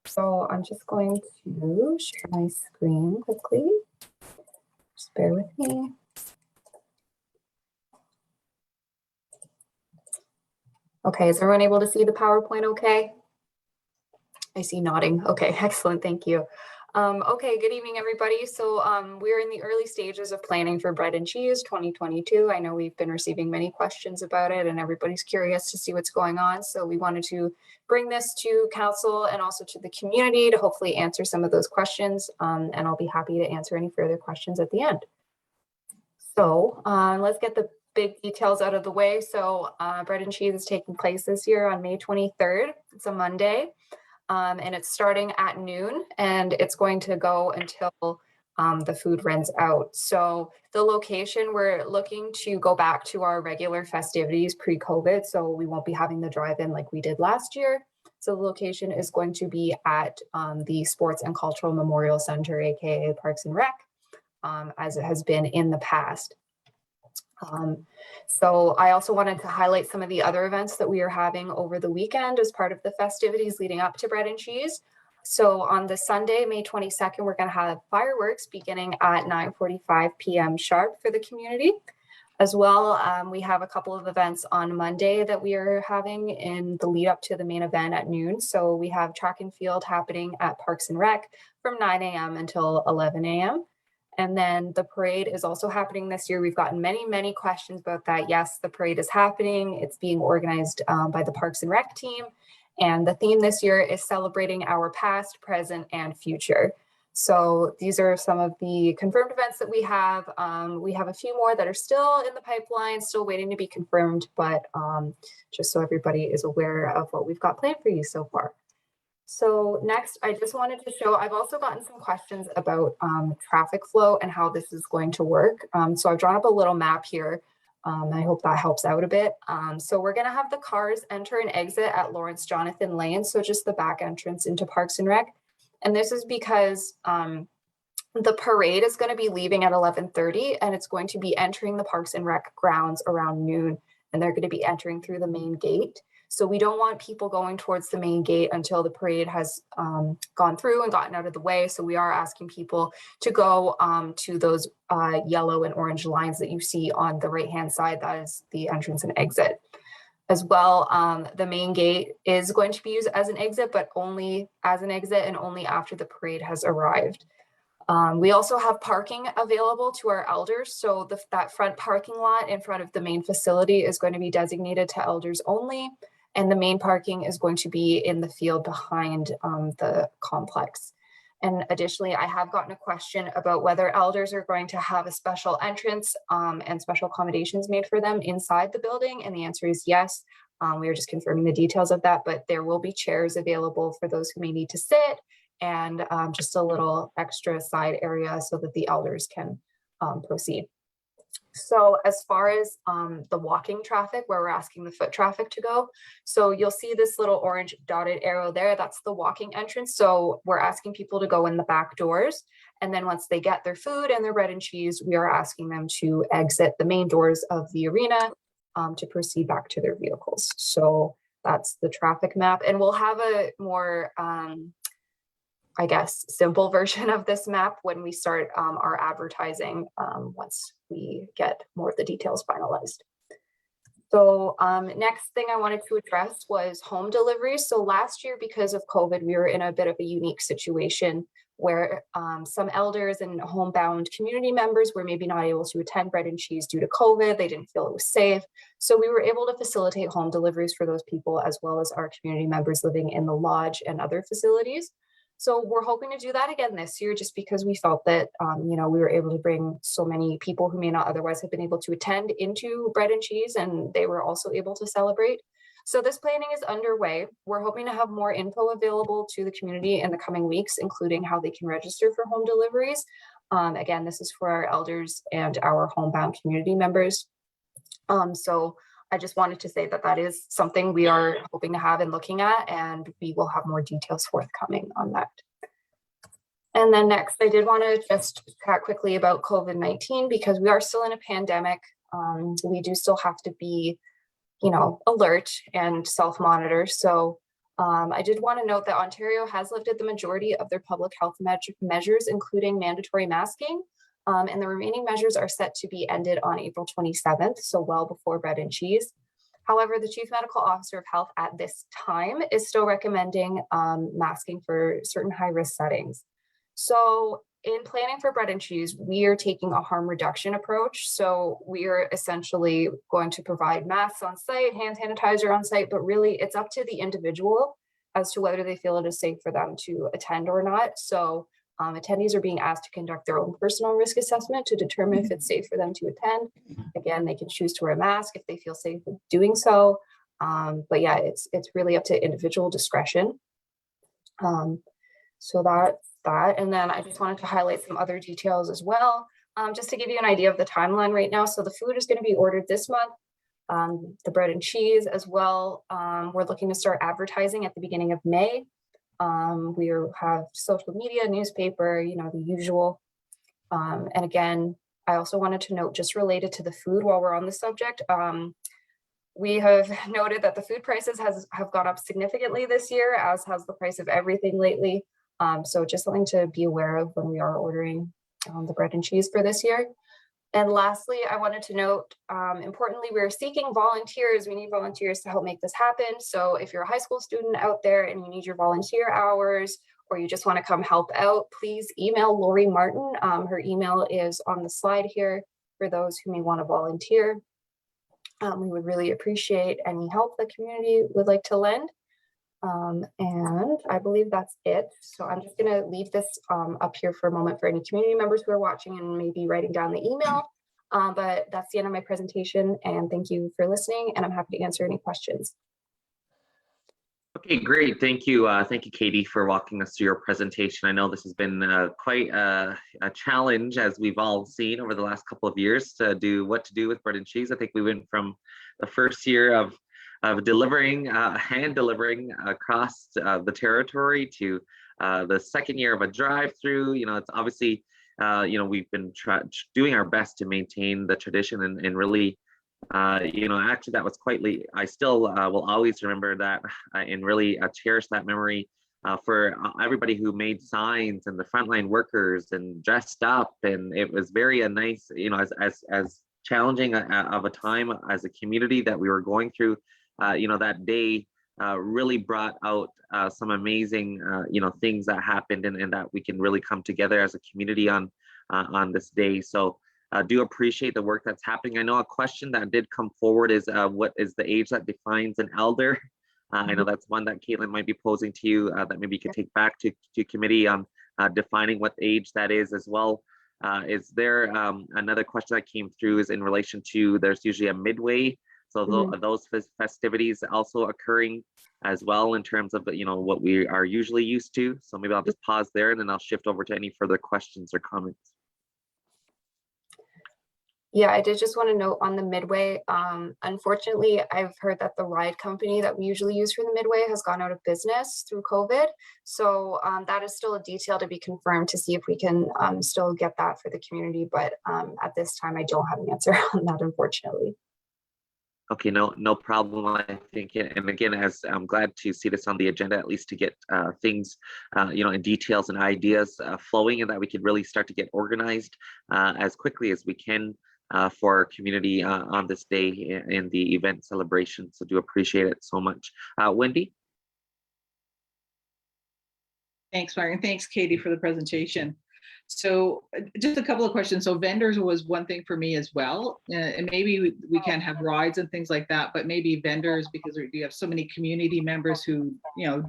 So I'm just going to share my screen quickly. Just bear with me. Okay, is everyone able to see the PowerPoint okay? I see nodding. Okay, excellent. Thank you. Okay, good evening, everybody. So we're in the early stages of planning for Bread and Cheese 2022. I know we've been receiving many questions about it and everybody's curious to see what's going on. So we wanted to bring this to Council and also to the community to hopefully answer some of those questions. And I'll be happy to answer any further questions at the end. So let's get the big details out of the way. So Bread and Cheese is taking place this year on May 23rd. It's a Monday. And it's starting at noon and it's going to go until the food runs out. So the location, we're looking to go back to our regular festivities pre-COVID. So we won't be having the drive-in like we did last year. So the location is going to be at the Sports and Cultural Memorial Center, AKA Parks and Rec, as it has been in the past. So I also wanted to highlight some of the other events that we are having over the weekend as part of the festivities leading up to Bread and Cheese. So on the Sunday, May 22nd, we're going to have fireworks beginning at 9:45 p.m. sharp for the community. As well, we have a couple of events on Monday that we are having in the lead up to the main event at noon. So we have track and field happening at Parks and Rec from 9 a.m. until 11 a.m. And then the parade is also happening this year. We've gotten many questions about that. Yes, the parade is happening. It's being organized by the Parks and Rec team. And the theme this year is celebrating our past, present, and future. So these are some of the confirmed events that we have. We have a few more that are still in the pipeline, still waiting to be confirmed, but just so everybody is aware of what we've got planned for you so far. So next, I just wanted to show, I've also gotten some questions about traffic flow and how this is going to work. So I've drawn up a little map here. I hope that helps out a bit. So we're gonna have the cars enter and exit at Lawrence Jonathan Lane. So just the back entrance into Parks and Rec. And this is because the parade is gonna be leaving at 11:30 and it's going to be entering the Parks and Rec grounds around noon. And they're gonna be entering through the main gate. So we don't want people going towards the main gate until the parade has gone through and gotten out of the way. So we are asking people to go to those yellow and orange lines that you see on the right-hand side. That is the entrance and exit. As well, the main gate is going to be used as an exit, but only as an exit and only after the parade has arrived. We also have parking available to our elders. So that front parking lot in front of the main facility is going to be designated to elders only. And the main parking is going to be in the field behind the complex. And additionally, I have gotten a question about whether elders are going to have a special entrance and special accommodations made for them inside the building. And the answer is yes. We are just confirming the details of that, but there will be chairs available for those who may need to sit and just a little extra side area so that the elders can proceed. So as far as the walking traffic, where we're asking the foot traffic to go, so you'll see this little orange dotted arrow there, that's the walking entrance. So we're asking people to go in the back doors. And then once they get their food and their bread and cheese, we are asking them to exit the main doors of the arena to proceed back to their vehicles. So that's the traffic map. And we'll have a more I guess, simple version of this map when we start our advertising once we get more of the details finalized. So next thing I wanted to address was home deliveries. So last year, because of COVID, we were in a bit of a unique situation where some elders and homebound community members were maybe not able to attend Bread and Cheese due to COVID. They didn't feel it was safe. So we were able to facilitate home deliveries for those people, as well as our community members living in the lodge and other facilities. So we're hoping to do that again this year, just because we felt that, we were able to bring so many people who may not otherwise have been able to attend into Bread and Cheese, and they were also able to celebrate. So this planning is underway. We're hoping to have more info available to the community in the coming weeks, including how they can register for home deliveries. Again, this is for our elders and our homebound community members. So I just wanted to say that that is something we are hoping to have and looking at, and we will have more details forthcoming on that. And then next, I did want to just chat quickly about COVID-19, because we are still in a pandemic. We do still have to be, alert and self-monitor. So I did want to note that Ontario has lifted the majority of their public health measures, including mandatory masking. And the remaining measures are set to be ended on April 27th, so well before Bread and Cheese. However, the Chief Medical Officer of Health at this time is still recommending masking for certain high-risk settings. So in planning for Bread and Cheese, we are taking a harm reduction approach. So we are essentially going to provide masks on site, hand sanitizer on site, but really it's up to the individual as to whether they feel it is safe for them to attend or not. So attendees are being asked to conduct their own personal risk assessment to determine if it's safe for them to attend. Again, they can choose to wear a mask if they feel safe with doing so. But yeah, it's really up to individual discretion. So that's that. And then I just wanted to highlight some other details as well, just to give you an idea of the timeline right now. So the food is going to be ordered this month, the bread and cheese as well. We're looking to start advertising at the beginning of May. We have social media, newspaper, the usual. And again, I also wanted to note, just related to the food while we're on the subject, we have noted that the food prices have gone up significantly this year, as has the price of everything lately. So just something to be aware of when we are ordering the bread and cheese for this year. And lastly, I wanted to note, importantly, we're seeking volunteers. We need volunteers to help make this happen. So if you're a high school student out there and you need your volunteer hours, or you just want to come help out, please email Lori Martin. Her email is on the slide here for those who may want to volunteer. We would really appreciate any help the community would like to lend. And I believe that's it. So I'm just going to leave this up here for a moment for any community members who are watching and maybe writing down the email. But that's the end of my presentation, and thank you for listening, and I'm happy to answer any questions. Okay, great. Thank you. Thank you, Katie, for walking us through your presentation. I know this has been quite a challenge, as we've all seen over the last couple of years, to do what to do with bread and cheese. I think we went from the first year of delivering, hand delivering across the territory to the second year of a drive-through. It's obviously, we've been doing our best to maintain the tradition and really, actually that was quite late. I still will always remember that and really cherish that memory for everybody who made signs and the frontline workers and dressed up. And it was very nice, as challenging of a time as a community that we were going through. That day really brought out some amazing, things that happened and that we can really come together as a community on this day. So I do appreciate the work that's happening. I know a question that did come forward is what is the age that defines an elder? I know that's one that Caitlin might be posing to you that maybe you could take back to committee on defining what age that is as well. Is there another question that came through is in relation to, there's usually a midway. So those festivities also occurring as well in terms of what we are usually used to. So maybe I'll just pause there and then I'll shift over to any further questions or comments. Yeah, I did just want to note on the midway. Unfortunately, I've heard that the ride company that we usually use for the midway has gone out of business through COVID. So that is still a detail to be confirmed to see if we can still get that for the community. But at this time, I don't have an answer on that, unfortunately. Okay, no problem. I think, and again, as I'm glad to see this on the agenda, at least to get things, in details and ideas flowing, and that we could really start to get organized as quickly as we can. for our community on this day in the event celebration. So do appreciate it so much. Wendy? Thanks, Mark, and thanks, Katie, for the presentation. So just a couple of questions. So vendors was one thing for me as well. And maybe we can't have rides and things like that, but maybe vendors, because we have so many community members who,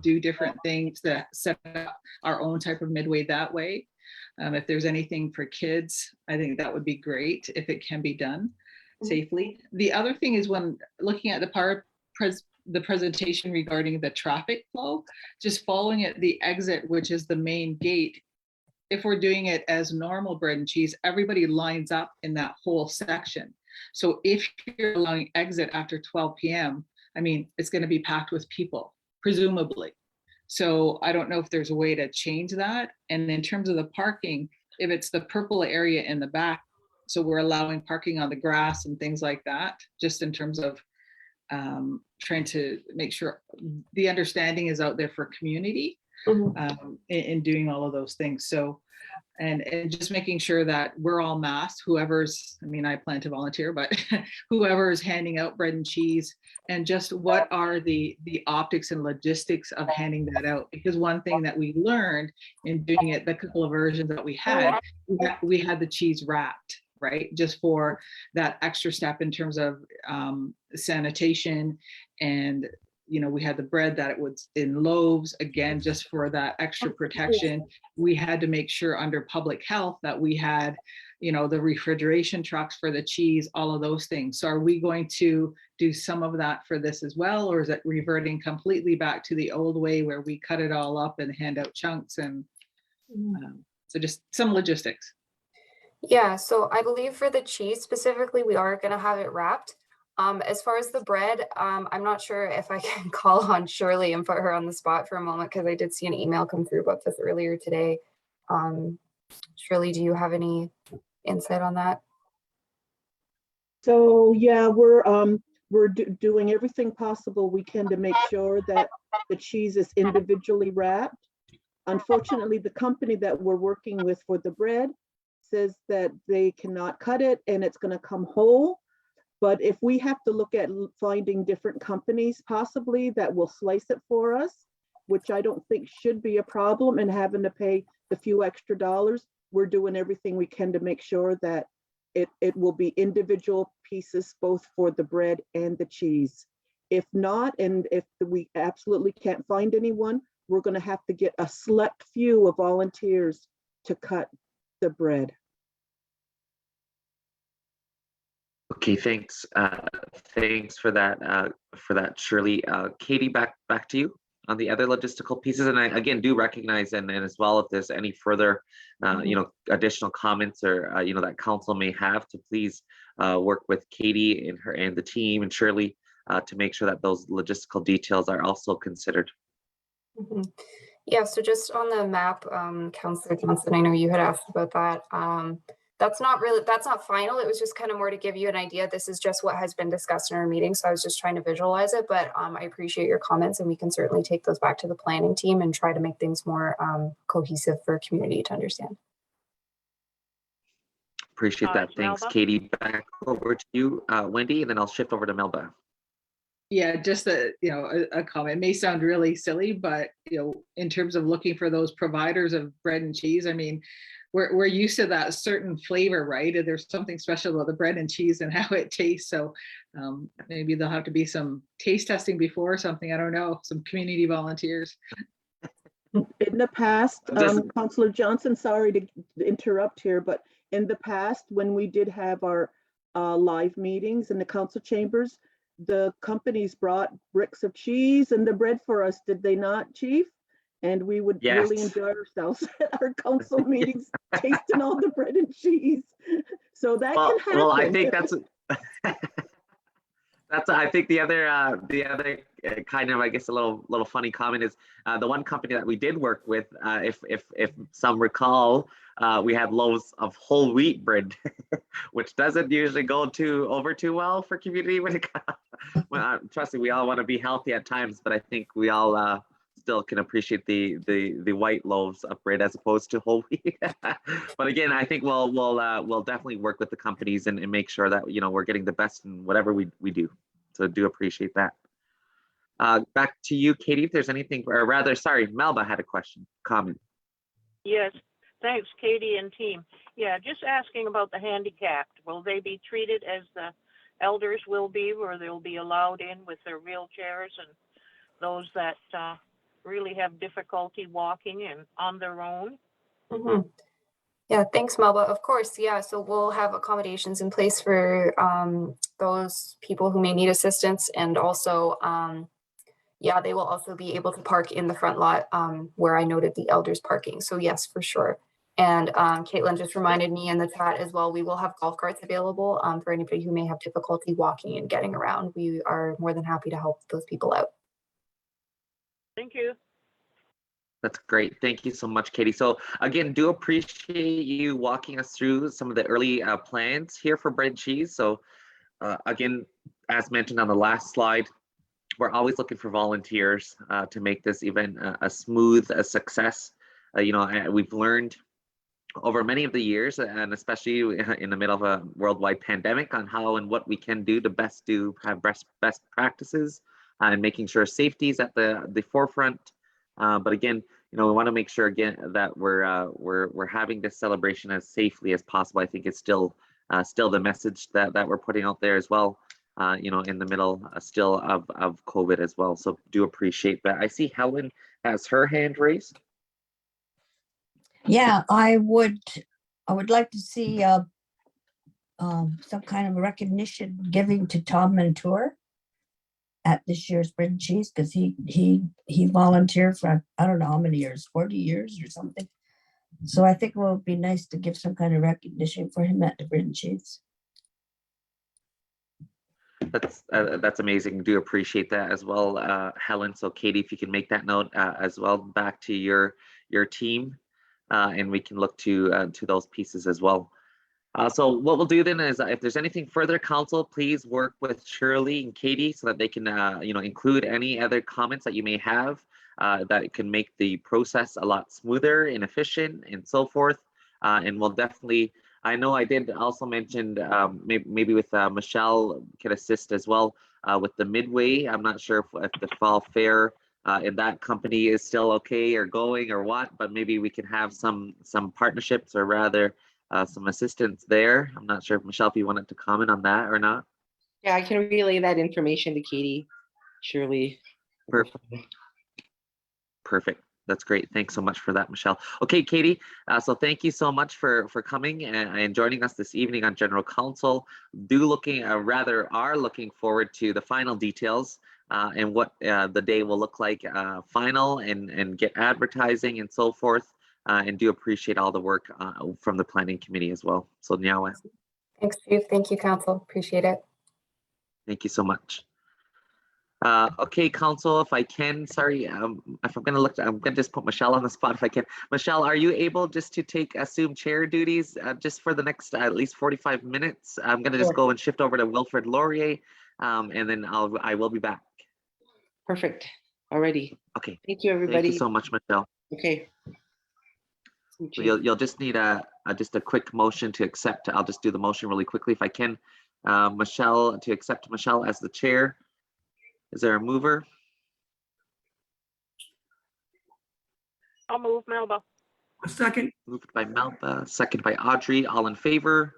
do different things that set up our own type of midway that way. If there's anything for kids, I think that would be great if it can be done safely. The other thing is when looking at the presentation regarding the traffic flow, just following at the exit, which is the main gate. If we're doing it as normal bread and cheese, everybody lines up in that whole section. So if you're allowing exit after 12 p.m., I mean, it's going to be packed with people, presumably. So I don't know if there's a way to change that. And in terms of the parking, if it's the purple area in the back, so we're allowing parking on the grass and things like that, just in terms of trying to make sure the understanding is out there for community in doing all of those things. So, and just making sure that we're all masked, whoever's, I mean, I plan to volunteer, but whoever is handing out bread and cheese, and just what are the optics and logistics of handing that out. Because one thing that we learned in doing it, the couple of versions that we had the cheese wrapped, right? Just for that extra step in terms of sanitation. And we had the bread that it was in loaves, again, just for that extra protection. We had to make sure under public health that we had, the refrigeration trucks for the cheese, all of those things. So are we going to do some of that for this as well? Or is it reverting completely back to the old way where we cut it all up and hand out chunks? And so just some logistics. Yeah, so I believe for the cheese specifically, we are going to have it wrapped. As far as the bread, I'm not sure if I can call on Shirley and put her on the spot for a moment, because I did see an email come through about this earlier today. Shirley, do you have any insight on that? So yeah, we're doing everything possible we can to make sure that the cheese is individually wrapped. Unfortunately, the company that we're working with for the bread says that they cannot cut it and it's going to come whole. But if we have to look at finding different companies possibly that will slice it for us, which I don't think should be a problem, and having to pay the few extra dollars, we're doing everything we can to make sure that it will be individual pieces, both for the bread and the cheese. If not, and if we absolutely can't find anyone, we're going to have to get a select few of volunteers to cut the bread. Okay, thanks. Thanks for that, Shirley. Katie, back to you on the other logistical pieces. And I again do recognize, and as well, if there's any further, additional comments or that council may have, to please work with Katie and the team and Shirley to make sure that those logistical details are also considered. Yeah, so just on the map, Councillor Johnson, I know you had asked about that. That's not final. It was just kind of more to give you an idea. This is just what has been discussed in our meeting. So I was just trying to visualize it, but I appreciate your comments, and we can certainly take those back to the planning team and try to make things more cohesive for community to understand. Appreciate that. Thanks, Melba? Katie. Back over to you, Wendy, and then I'll shift over to Melba. Yeah, just a comment. It may sound really silly, but in terms of looking for those providers of bread and cheese, I mean, we're used to that certain flavor, right? And there's something special about the bread and cheese and how it tastes. So maybe there'll have to be some taste testing before or something. I don't know, some community volunteers. In the past, Councillor Johnson, sorry to interrupt here, but in the past, when we did have our live meetings in the council chambers, the companies brought bricks of cheese and the bread for us, did they not, Chief? And we would really enjoy ourselves at our council meetings, tasting all the bread and cheese. So that can happen. Well, I think that's I think the other kind of, I guess, a little funny comment is the one company that we did work with, if some recall, we had loaves of whole wheat bread, which doesn't usually go over too well for community when it comes. Well, trust me, we all want to be healthy at times, but I think we all still can appreciate the white loaves of bread as opposed to whole wheat. But again, I think we'll definitely work with the companies and make sure that we're getting the best in whatever we do. So do appreciate that. Back to you, Katie, if there's anything, or rather, sorry, Melba had a comment. Yes, thanks, Katie and team. Yeah, just asking about the handicapped. Will they be treated as the elders will be, where they'll be allowed in with their wheelchairs, and those that really have difficulty walking and on their own? Mhm. Yeah, thanks, Melba. Of course, yeah. So we'll have accommodations in place for those people who may need assistance, and also, yeah, they will also be able to park in the front lot where I noted the elders parking. So yes, for sure. And Caitlin just reminded me in the chat as well, we will have golf carts available for anybody who may have difficulty walking and getting around. We are more than happy to help those people out. Thank you. That's great. Thank you so much, Katie. So again, do appreciate you walking us through some of the early plans here for Bread and Cheese. So again, as mentioned on the last slide, we're always looking for volunteers to make this event a smooth success. We've learned over many of the years, and especially in the middle of a worldwide pandemic, on how and what we can do to have best practices and making sure safety is at the forefront. But again, we want to make sure again that we're having this celebration as safely as possible. I think it's still the message that we're putting out there as well. In the middle still of COVID as well. So do appreciate that. I see Helen has her hand raised. Yeah, I would like to see some kind of recognition giving to Tom Mentor at this year's Bread and Cheese, because he volunteered for I don't know how many years, 40 years or something. So I think it would be nice to give some kind of recognition for him at the Bread and Cheese. That's amazing. Do appreciate that as well, Helen. So Katie, if you can make that note as well back to your team, and we can look to those pieces as well. So what we'll do then is, if there's anything further, council, please work with Shirley and Katie so that they can include any other comments that you may have that can make the process a lot smoother and efficient and so forth. And we'll definitely, I know I did also mention maybe with Michelle can assist as well with the midway. I'm not sure if the fall fair if that company is still okay or going or what, but maybe we can have some partnerships, or rather some assistance there. I'm not sure if Michelle, if you wanted to comment on that or not. Yeah, I can relay that information to Katie, Shirley. Perfect. That's great. Thanks so much for that, Michelle. Okay, Katie, so thank you so much for coming and joining us this evening on General Council. Are looking forward to the final details and what the day will look like final and get advertising and so forth. And do appreciate all the work from the planning committee as well. So Nyawa. Thanks, Chief. Thank you, Council. Appreciate it. Thank you so much. Okay, Council, if I can, sorry, if I'm gonna just put Michelle on the spot if I can. Michelle, are you able just to assume chair duties just for the next at least 45 minutes? I'm gonna just go and shift over to Wilfred Laurier, and then I will be back. Perfect. Alrighty. Okay. Thank you, everybody. Thank you so much, Michelle. Okay. So you'll just need just a quick motion to accept. I'll just do the motion really quickly if I can. Michelle, to accept Michelle as the chair. Is there a mover? I'll move, Melba. A second. Moved by Melba, second by Audrey. All in favor?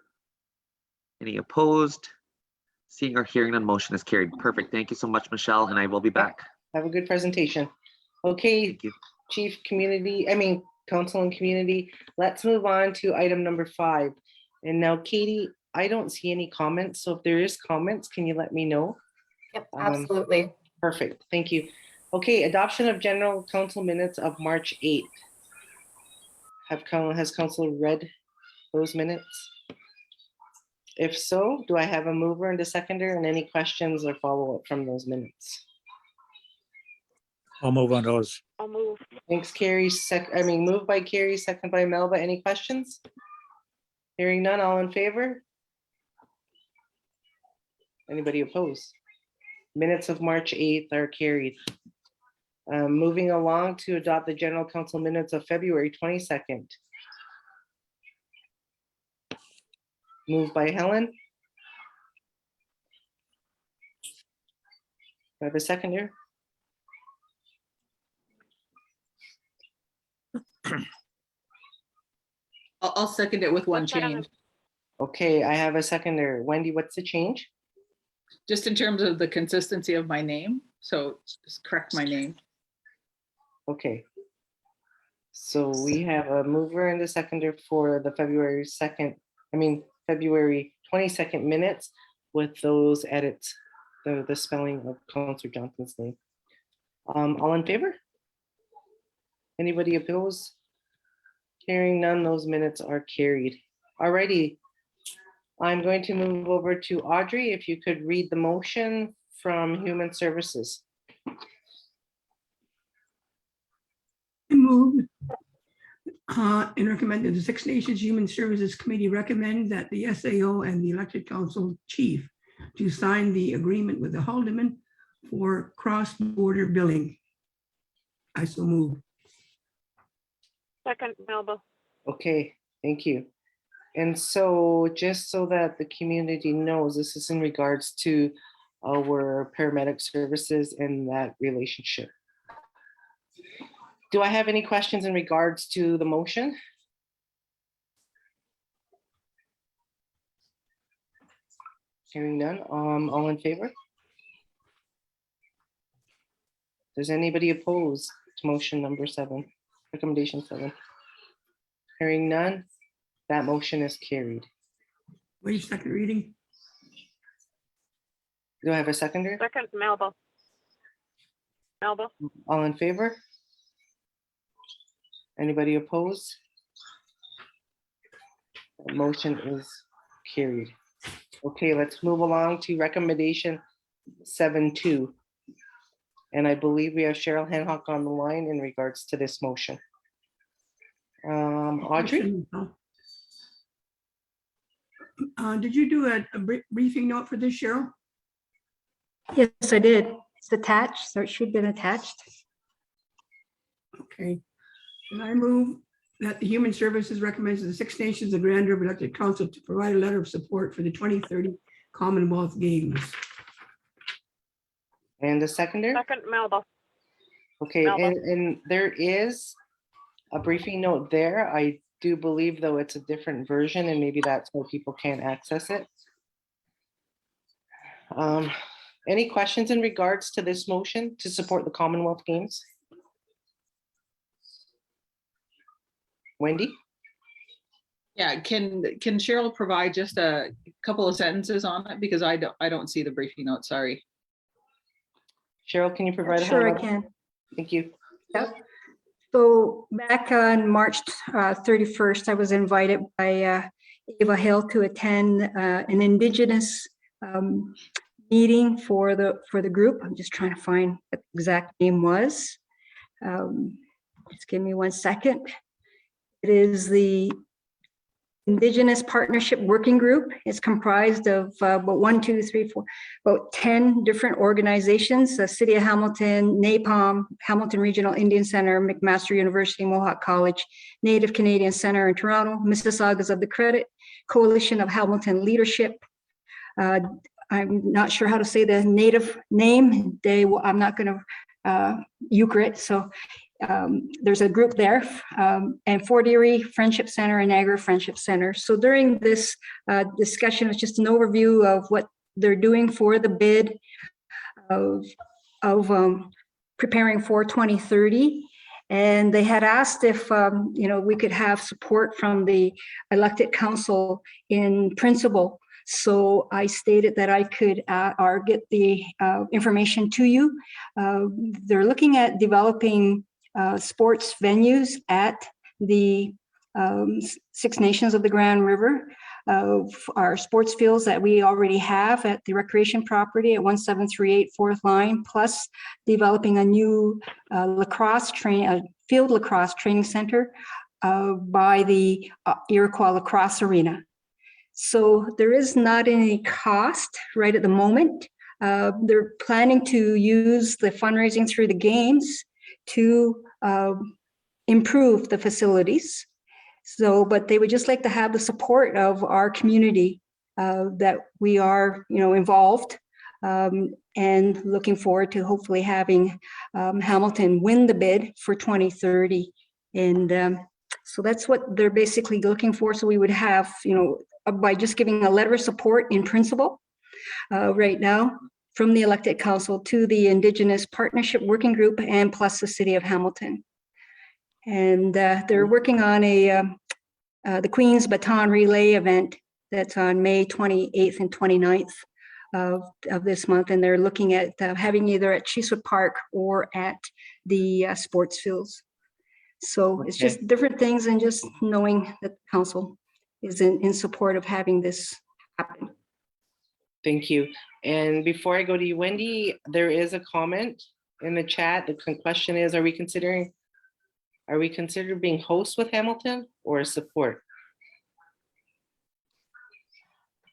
Any opposed? Seeing or hearing none, motion is carried. Perfect. Thank you so much, Michelle, and I will be back. Have a good presentation. Okay, Chief Council and Community, let's move on to item number 5. And now, Katie, I don't see any comments. So if there is comments, can you let me know? Yep, absolutely. Perfect. Thank you. Okay, adoption of General Council minutes of March 8th. Has Council read those minutes? If so, do I have a mover and a seconder, and any questions or follow-up from those minutes? I'll move on those. I'll move. Thanks, Carrie. Moved by Carrie, second by Melba. Any questions? Hearing none, all in favor? Anybody opposed? Minutes of March 8th are carried. Moving along to adopt the general council minutes of February 22nd. Moved by Helen. Do I have a seconder? I'll second it with one What's that on change. Okay, I have a seconder. Wendy, what's the change? Just in terms of the consistency of my name. So just correct my name. Okay. So we have a mover and a seconder for the February 22nd minutes with those edits, the spelling of Councillor Johnson's name. All in favor? Anybody opposed? Hearing none, those minutes are carried. Alrighty. I'm going to move over to Audrey. If you could read the motion from Human Services. I move and recommend that the Six Nations Human Services Committee recommend that the SAO and the elected council chief to sign the agreement with the Haldeman for cross-border billing. I so move. Second, Melba. Okay, thank you. And so just so that the community knows, this is in regards to our paramedic services and that relationship. Do I have any questions in regards to the motion? Hearing none, all in favor? Does anybody oppose to motion number 7, recommendation 7? Hearing none, that motion is carried. Wait, second reading. Do I have a seconder? Second, Melba. Melba. All in favor? Anybody opposed? That motion is carried. Okay, let's move along to recommendation 7.2. And I believe we have Cheryl Hancock on the line in regards to this motion. Audrey? Did you do a briefing note for this, Cheryl? Yes, I did. It's attached, so it should have been attached. Okay. And I move that the Human Services recommends the Six Nations and Grand River Elected Council to provide a letter of support for the 2030 Commonwealth Games. And the seconder? Second, Melba. Okay, Melba. and there is a briefing note there. I do believe, though, it's a different version, and maybe that's why people can't access it. Any questions in regards to this motion to support the Commonwealth Games? Wendy? Yeah, can Cheryl provide just a couple of sentences on it? Because I don't see the briefing note, sorry. Cheryl, can you provide a Sure, I highlight? can. Thank you. Yep. So back on March 31st, I was invited by Ava Hill to attend an Indigenous meeting for the group. I'm just trying to find what the exact name was. Just give me 1 second. It is the Indigenous Partnership Working Group. It's comprised of about 10 different organizations: the City of Hamilton, NAPOM, Hamilton Regional Indian Center, McMaster University, Mohawk College, Native Canadian Center in Toronto, Mississaugas of the Credit, Coalition of Hamilton Leadership. I'm not sure how to say the native name. I'm not going to euchre it, so there's a group there, and Fort Erie Friendship Center and Niagara Friendship Center. So during this discussion, it's just an overview of what they're doing for the bid of preparing for 2030. And they had asked if we could have support from the elected council in principle. So I stated that I could or get the information to you. They're looking at developing sports venues at the Six Nations of the Grand River. Our sports fields that we already have at the recreation property at 1738 4th Line, plus developing a new field lacrosse training center by the Iroquois Lacrosse Arena. So there is not any cost right at the moment. They're planning to use the fundraising through the games to improve the facilities. So, but they would just like to have the support of our community that we are, involved, and looking forward to hopefully having Hamilton win the bid for 2030. And so that's what they're basically looking for. So we would have, by just giving a letter of support in principle right now from the elected council to the Indigenous Partnership Working Group and plus the City of Hamilton. And they're working on the Queen's Baton Relay event that's on May 28th and 29th of this month. And they're looking at having either at Cheesewood Park or at the sports fields. So it's just different things, and just knowing that the council is in support of having this happen. Thank you. And before I go to you, Wendy, there is a comment in the chat. The question is, are we considering being hosts with Hamilton or support?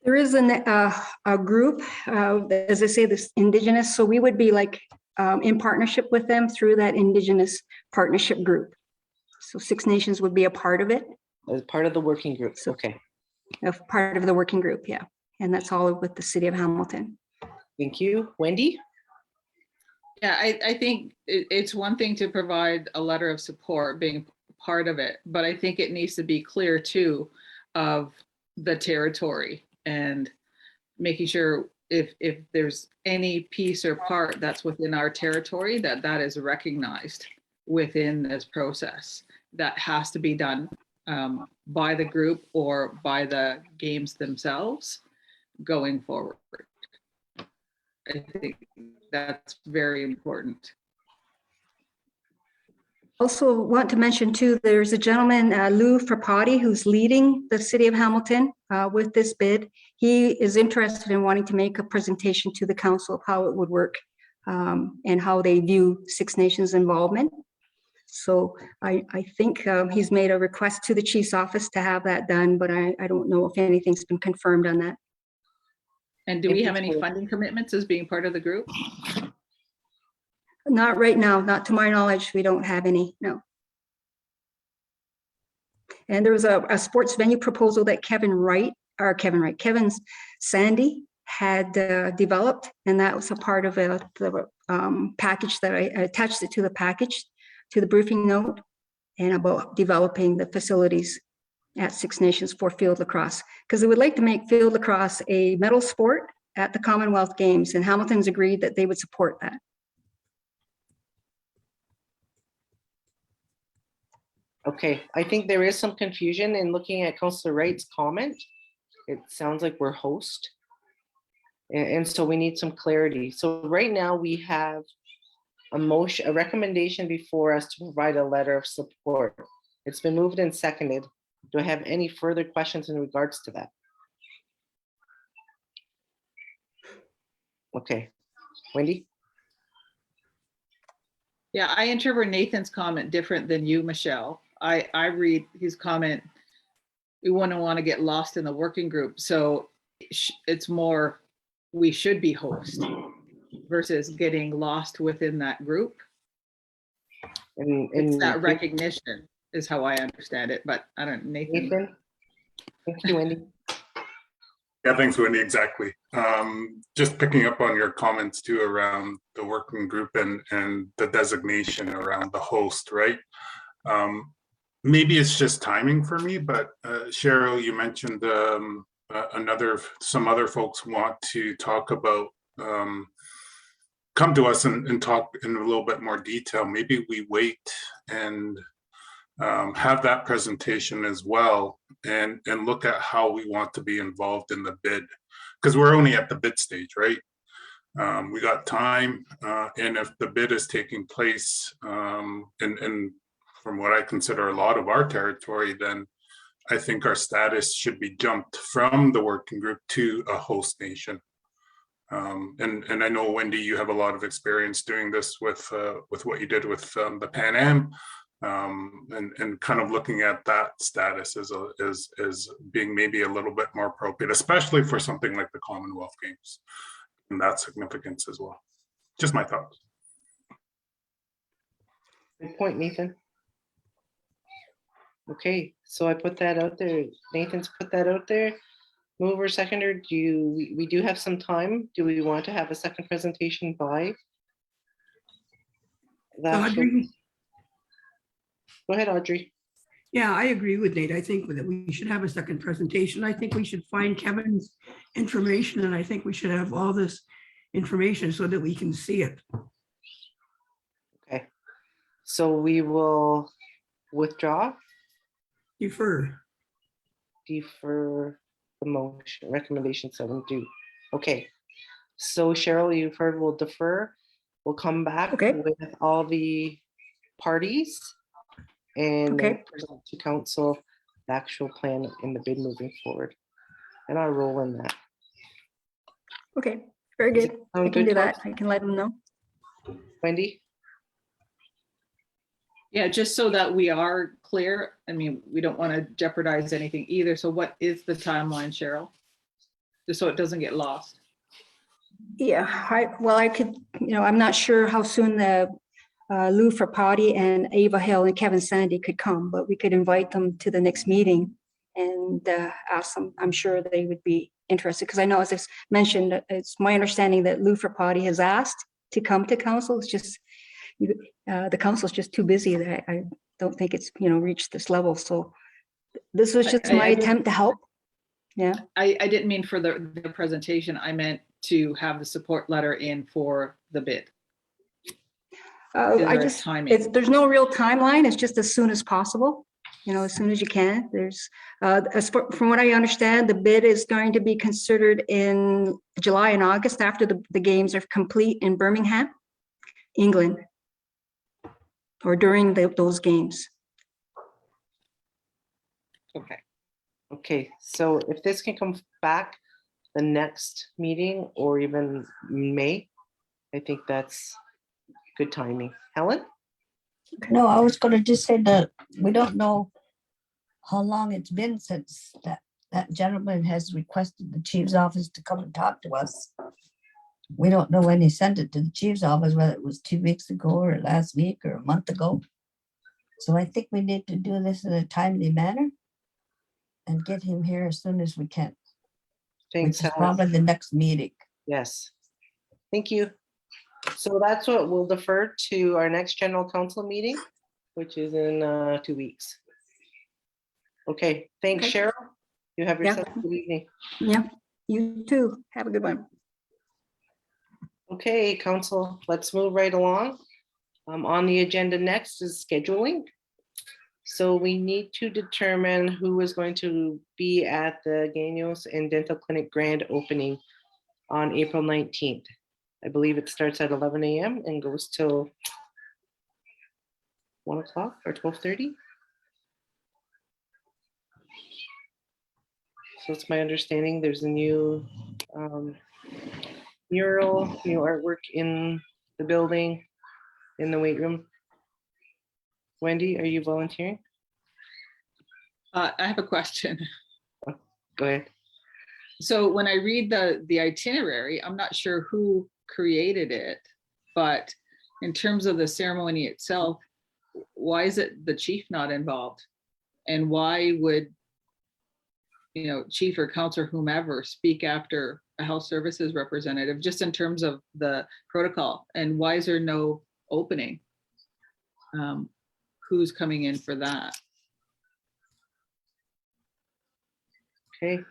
There is a group, as I say, this Indigenous. So we would be like in partnership with them through that Indigenous partnership group. So Six Nations would be a part of it. As part of the working group. So, okay. Part of the working group, yeah. And that's all with the City of Hamilton. Thank you. Wendy? Yeah, I think it's one thing to provide a letter of support being part of it, but I think it needs to be clear too of the territory and making sure if there's any piece or part that's within our territory, that is recognized within this process. That has to be done by the group or by the games themselves going forward. I think that's very important. Also want to mention too, there's a gentleman, Lou Frapati, who's leading the City of Hamilton with this bid. He is interested in wanting to make a presentation to the council of how it would work and how they view Six Nations involvement. So I think he's made a request to the chief's office to have that done, but I don't know if anything's been confirmed on that. And do we have any funding commitments as being part of the group? Not right now, not to my knowledge. We don't have any, no. And there was a sports venue proposal that Kevin Sandy had developed, and that was a part of the package that I attached it to the package, to the briefing note, and about developing the facilities at Six Nations for field lacrosse, because they would like to make field lacrosse a medal sport at the Commonwealth Games, and Hamilton's agreed that they would support that. Okay, I think there is some confusion in looking at Councillor Wright's comment. It sounds like we're host. And so we need some clarity. So right now we have a recommendation before us to provide a letter of support. It's been moved and seconded. Do I have any further questions in regards to that? Okay, Wendy? Yeah, I interpret Nathan's comment different than you, Michelle. I read his comment, we wouldn't want to get lost in the working group. So it's more, we should be host versus getting lost within that group. And it's that recognition is how I understand it, but I don't, Nathan. Thank you, Wendy. Yeah, thanks, Wendy, exactly. Just picking up on your comments too around the working group and the designation around the host, right? Maybe it's just timing for me, but Cheryl, you mentioned some other folks want to talk about, come to us and talk in a little bit more detail. Maybe we wait and have that presentation as well and look at how we want to be involved in the bid, because we're only at the bid stage, right? We got time, and if the bid is taking place and from what I consider a lot of our territory, then I think our status should be jumped from the working group to a host nation. And I know, Wendy, you have a lot of experience doing this with what you did with the Pan Am, and kind of looking at that status as being maybe a little bit more appropriate, especially for something like the Commonwealth Games and that significance as well. Just my thoughts. Good point, Nathan. Okay, so I put that out there. Nathan's put that out there. Mover, seconder, we do have some time. Do we want to have a second presentation by? Audrey? Go ahead, Audrey. Yeah, I agree with Nate. I think that we should have a second presentation. I think we should find Kevin's information, and I think we should have all this information so that we can see it. Okay, so we will withdraw. Defer the motion, recommendation 7.2. Okay, so Cheryl, you've heard, we'll defer. We'll come back with all the parties and present to council the actual plan in the bid moving forward. And I'll roll in that. Okay, very good. I can do that. I can let them know. Wendy? Yeah, just so that we are clear, I mean, we don't want to jeopardize anything either. So what is the timeline, Cheryl? Just so it doesn't get lost. Yeah, I could, I'm not sure how soon the Lou Frappati and Ava Hill and Kevin Sandy could come, but we could invite them to the next meeting and ask them. I'm sure they would be interested, because I know, as I mentioned, it's my understanding that Lou Frappati has asked to come to council. It's just the council is just too busy that I don't think it's reached this level. So this was just my attempt to help. Yeah, I didn't mean for the presentation. I meant to have the support letter in for the bid. There's no real timeline. It's just as soon as possible. As soon as you can. There's from what I understand, the bid is going to be considered in July and August after the games are complete in Birmingham, England, or during those games. Okay, so if this can come back the next meeting or even May, I think that's good timing. Helen? No, I was going to just say that we don't know how long it's been since that gentleman has requested the chief's office to come and talk to us. We don't know when he sent it to the chief's office, whether it was 2 weeks ago or last week or a month ago. So I think we need to do this in a timely manner and get him here as soon as we can. Thanks, which is probably the next meeting. Yes. Thank you. So that's what we'll defer to our next general council meeting, which is in 2 weeks. Okay, thanks, Cheryl. You have yourself a good evening. Yeah, you too. Have a good one. Okay, council, let's move right along. On the agenda next is scheduling. So we need to determine who is going to be at the Gagnos and Dental Clinic grand opening on April 19th. I believe it starts at 11 a.m. and goes till 1 o'clock or 12:30. So it's my understanding there's a new mural, new artwork in the building, in the weight room. Wendy, are you volunteering? I have a question. Go ahead. So when I read the itinerary, I'm not sure who created it, but in terms of the ceremony itself, why is it the chief not involved? And why would, chief or council or whomever speak after a health services representative, just in terms of the protocol? And why is there no opening? Who's coming in for that? Okay.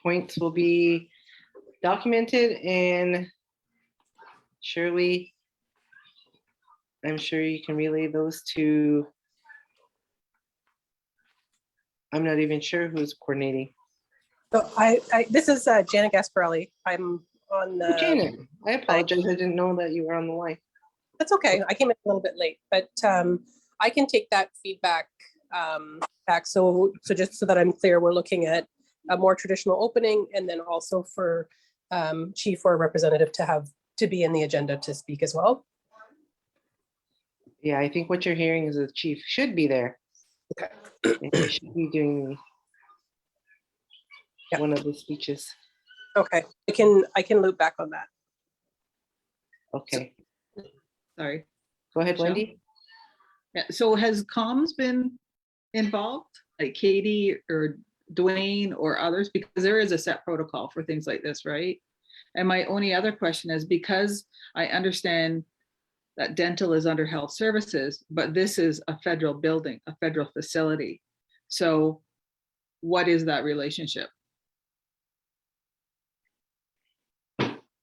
Points will be documented, and Shirley, I'm sure you can relay those to, I'm not even sure who's coordinating. So this is Janet Gasparelli. I'm on the. Janet, I apologize. I didn't know that you were on the line. That's okay. I came in a little bit late, but I can take that feedback back. So just so that I'm clear, we're looking at a more traditional opening, and then also for chief or representative to be in the agenda to speak as well. Yeah, I think what you're hearing is the chief should be there. Okay. And he should be doing one of the speeches. Okay, I can loop back on that. Okay, Sorry. go ahead, Michelle? Wendy. Yeah, so has comms been involved, like Katie or Dwayne or others? Because there is a set protocol for things like this, right? And my only other question is, because I understand that dental is under health services, but this is a federal building, a federal facility. So what is that relationship?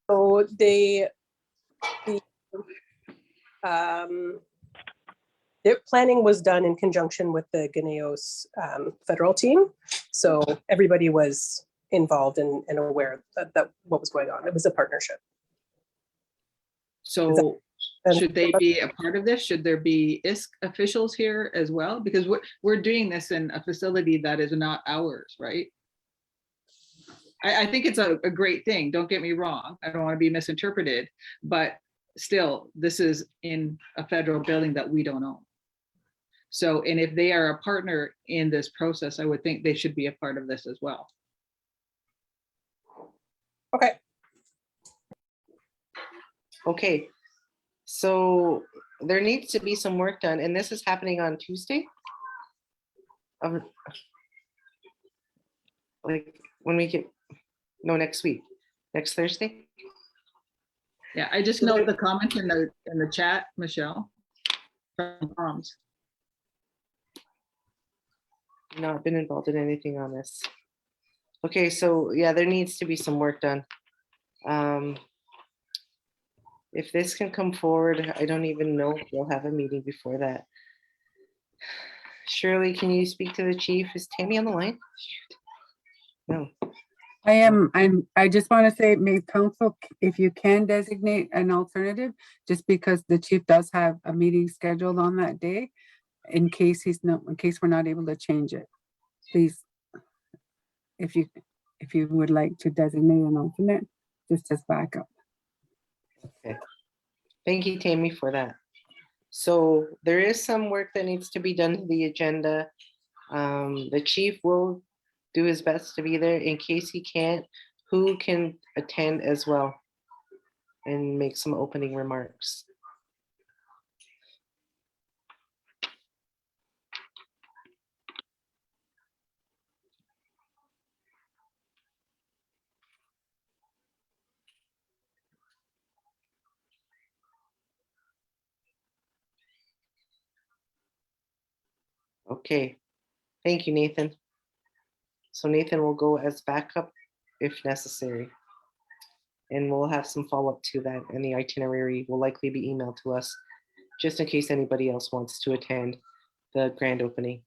So their planning was done in conjunction with the Ganeos federal team. So everybody was involved and aware that what was going on. It was a partnership. So should they be a part of this? Should there be ISC officials here as well? Because we're doing this in a facility that is not ours, right? I think it's a great thing. Don't get me wrong. I don't want to be misinterpreted, but still, this is in a federal building that we don't own. So, and if they are a partner in this process, I would think they should be a part of this as well. Okay. Okay, so there needs to be some work done, and this is happening on Tuesday. Like when we get, no, next week, next Thursday. Yeah, I just note the comment in the chat, Michelle, from comms. Not been involved in anything on this. Okay, so yeah, there needs to be some work done. If this can come forward, I don't even know if we'll have a meeting before that. Shirley, can you speak to the chief? Is Tammy on the line? No. I am. I just want to say, may council, if you can designate an alternative, just because the chief does have a meeting scheduled on that day, in case we're not able to change it. Please, if you would like to designate an alternate, just as backup. Okay. Thank you, Tammy, for that. So there is some work that needs to be done to the agenda. The chief will do his best to be there. In case he can't, who can attend as well and make some opening remarks? Okay, thank you, Nathan. So Nathan will go as backup if necessary. And we'll have some follow-up to that, and the itinerary will likely be emailed to us just in case anybody else wants to attend the grand opening.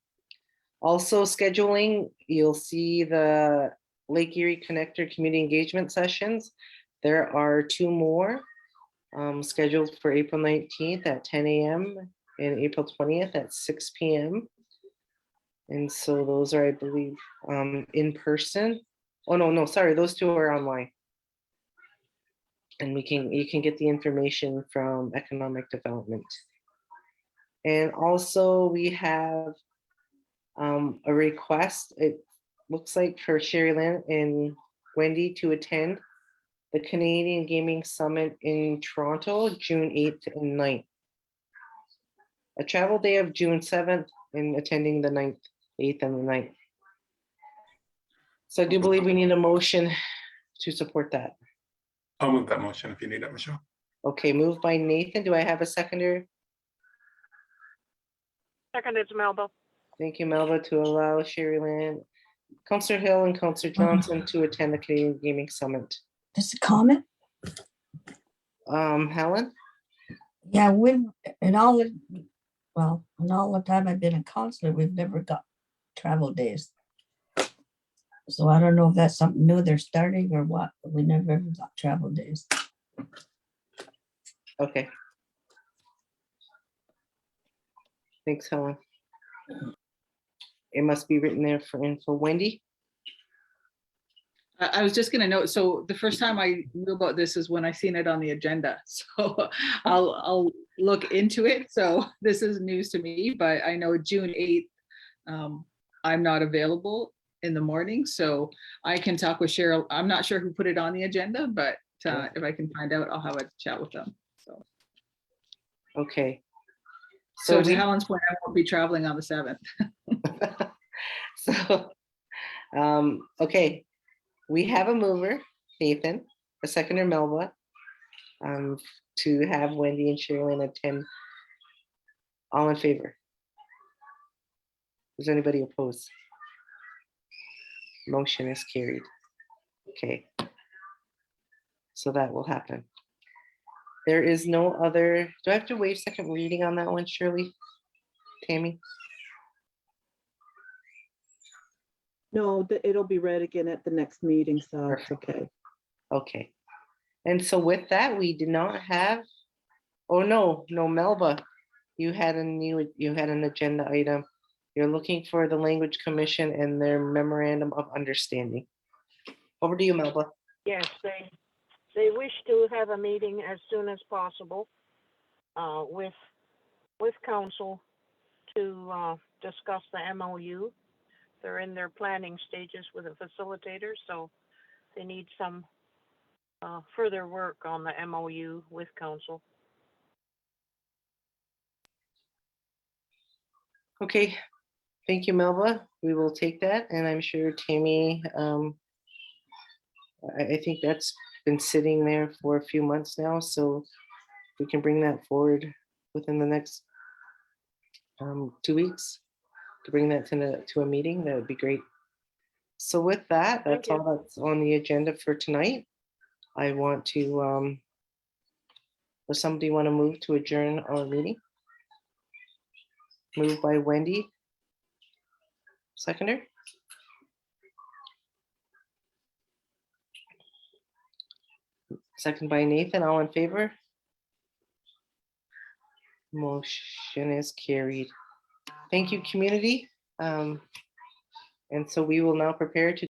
Also scheduling, you'll see the Lake Erie Connector Community Engagement Sessions. There are 2 more scheduled for April 19th at 10 a.m. and April 20th at 6 p.m. And so those are, I believe, in person. Oh, no, sorry, those 2 are online. And you can get the information from Economic Development. And also we have a request, it looks like, for Sherry Lynn and Wendy to attend the Canadian Gaming Summit in Toronto, June 8th and 9th. A travel day of June 7th and attending the 9th, 8th and the 9th. So I do believe we need a motion to support that. I'll move that motion if you need it, Michelle. Okay, moved by Nathan. Do I have a seconder? Second, it's Melba. Thank you, Melba, to allow Sherry Lynn, Councillor Hill and Councillor Johnson to attend the Canadian Gaming Summit. Just a comment? Helen? Yeah, in all the time I've been a counselor, we've never got travel days. So I don't know if that's something new they're starting or what, but we never ever got travel days. Okay. Thanks, Helen. It must be written there for Wendy. I was just going to note, so the first time I knew about this is when I seen it on the agenda. So I'll look into it. So this is news to me, but I know June 8th, I'm not available in the morning, so I can talk with Cheryl. I'm not sure who put it on the agenda, but if I can find out, I'll have a chat with them. So, Okay. So to we- Helen's point, I won't be traveling on the 7th. So, okay, we have a mover, Nathan, a seconder, Melba, to have Wendy and Sherilyn attend. All in favor? Is anybody opposed? Motion is carried. Okay. So that will happen. There is no other, do I have to waive second reading on that one, Shirley? Tammy? No, it'll be read again at the next meeting, so it's okay. Okay. And so with that, we did not have, oh, no, Melba, you had an agenda item. You're looking for the Language Commission and their memorandum of understanding. Over to you, Melba. Yes, they wish to have a meeting as soon as possible with council to discuss the MOU. They're in their planning stages with a facilitator, so they need some further work on the MOU with council. Okay, thank you, Melba. We will take that, and I'm sure Tammy, I think that's been sitting there for a few months now, so we can bring that forward within the next 2 weeks to bring that to a meeting. That would be great. So with that, that's all that's on the agenda for tonight. I want to, does somebody want to move to adjourn our meeting? Moved by Wendy. Seconder? Second by Nathan, all in favor? Motion is carried. Thank you, community. And so we will now prepare to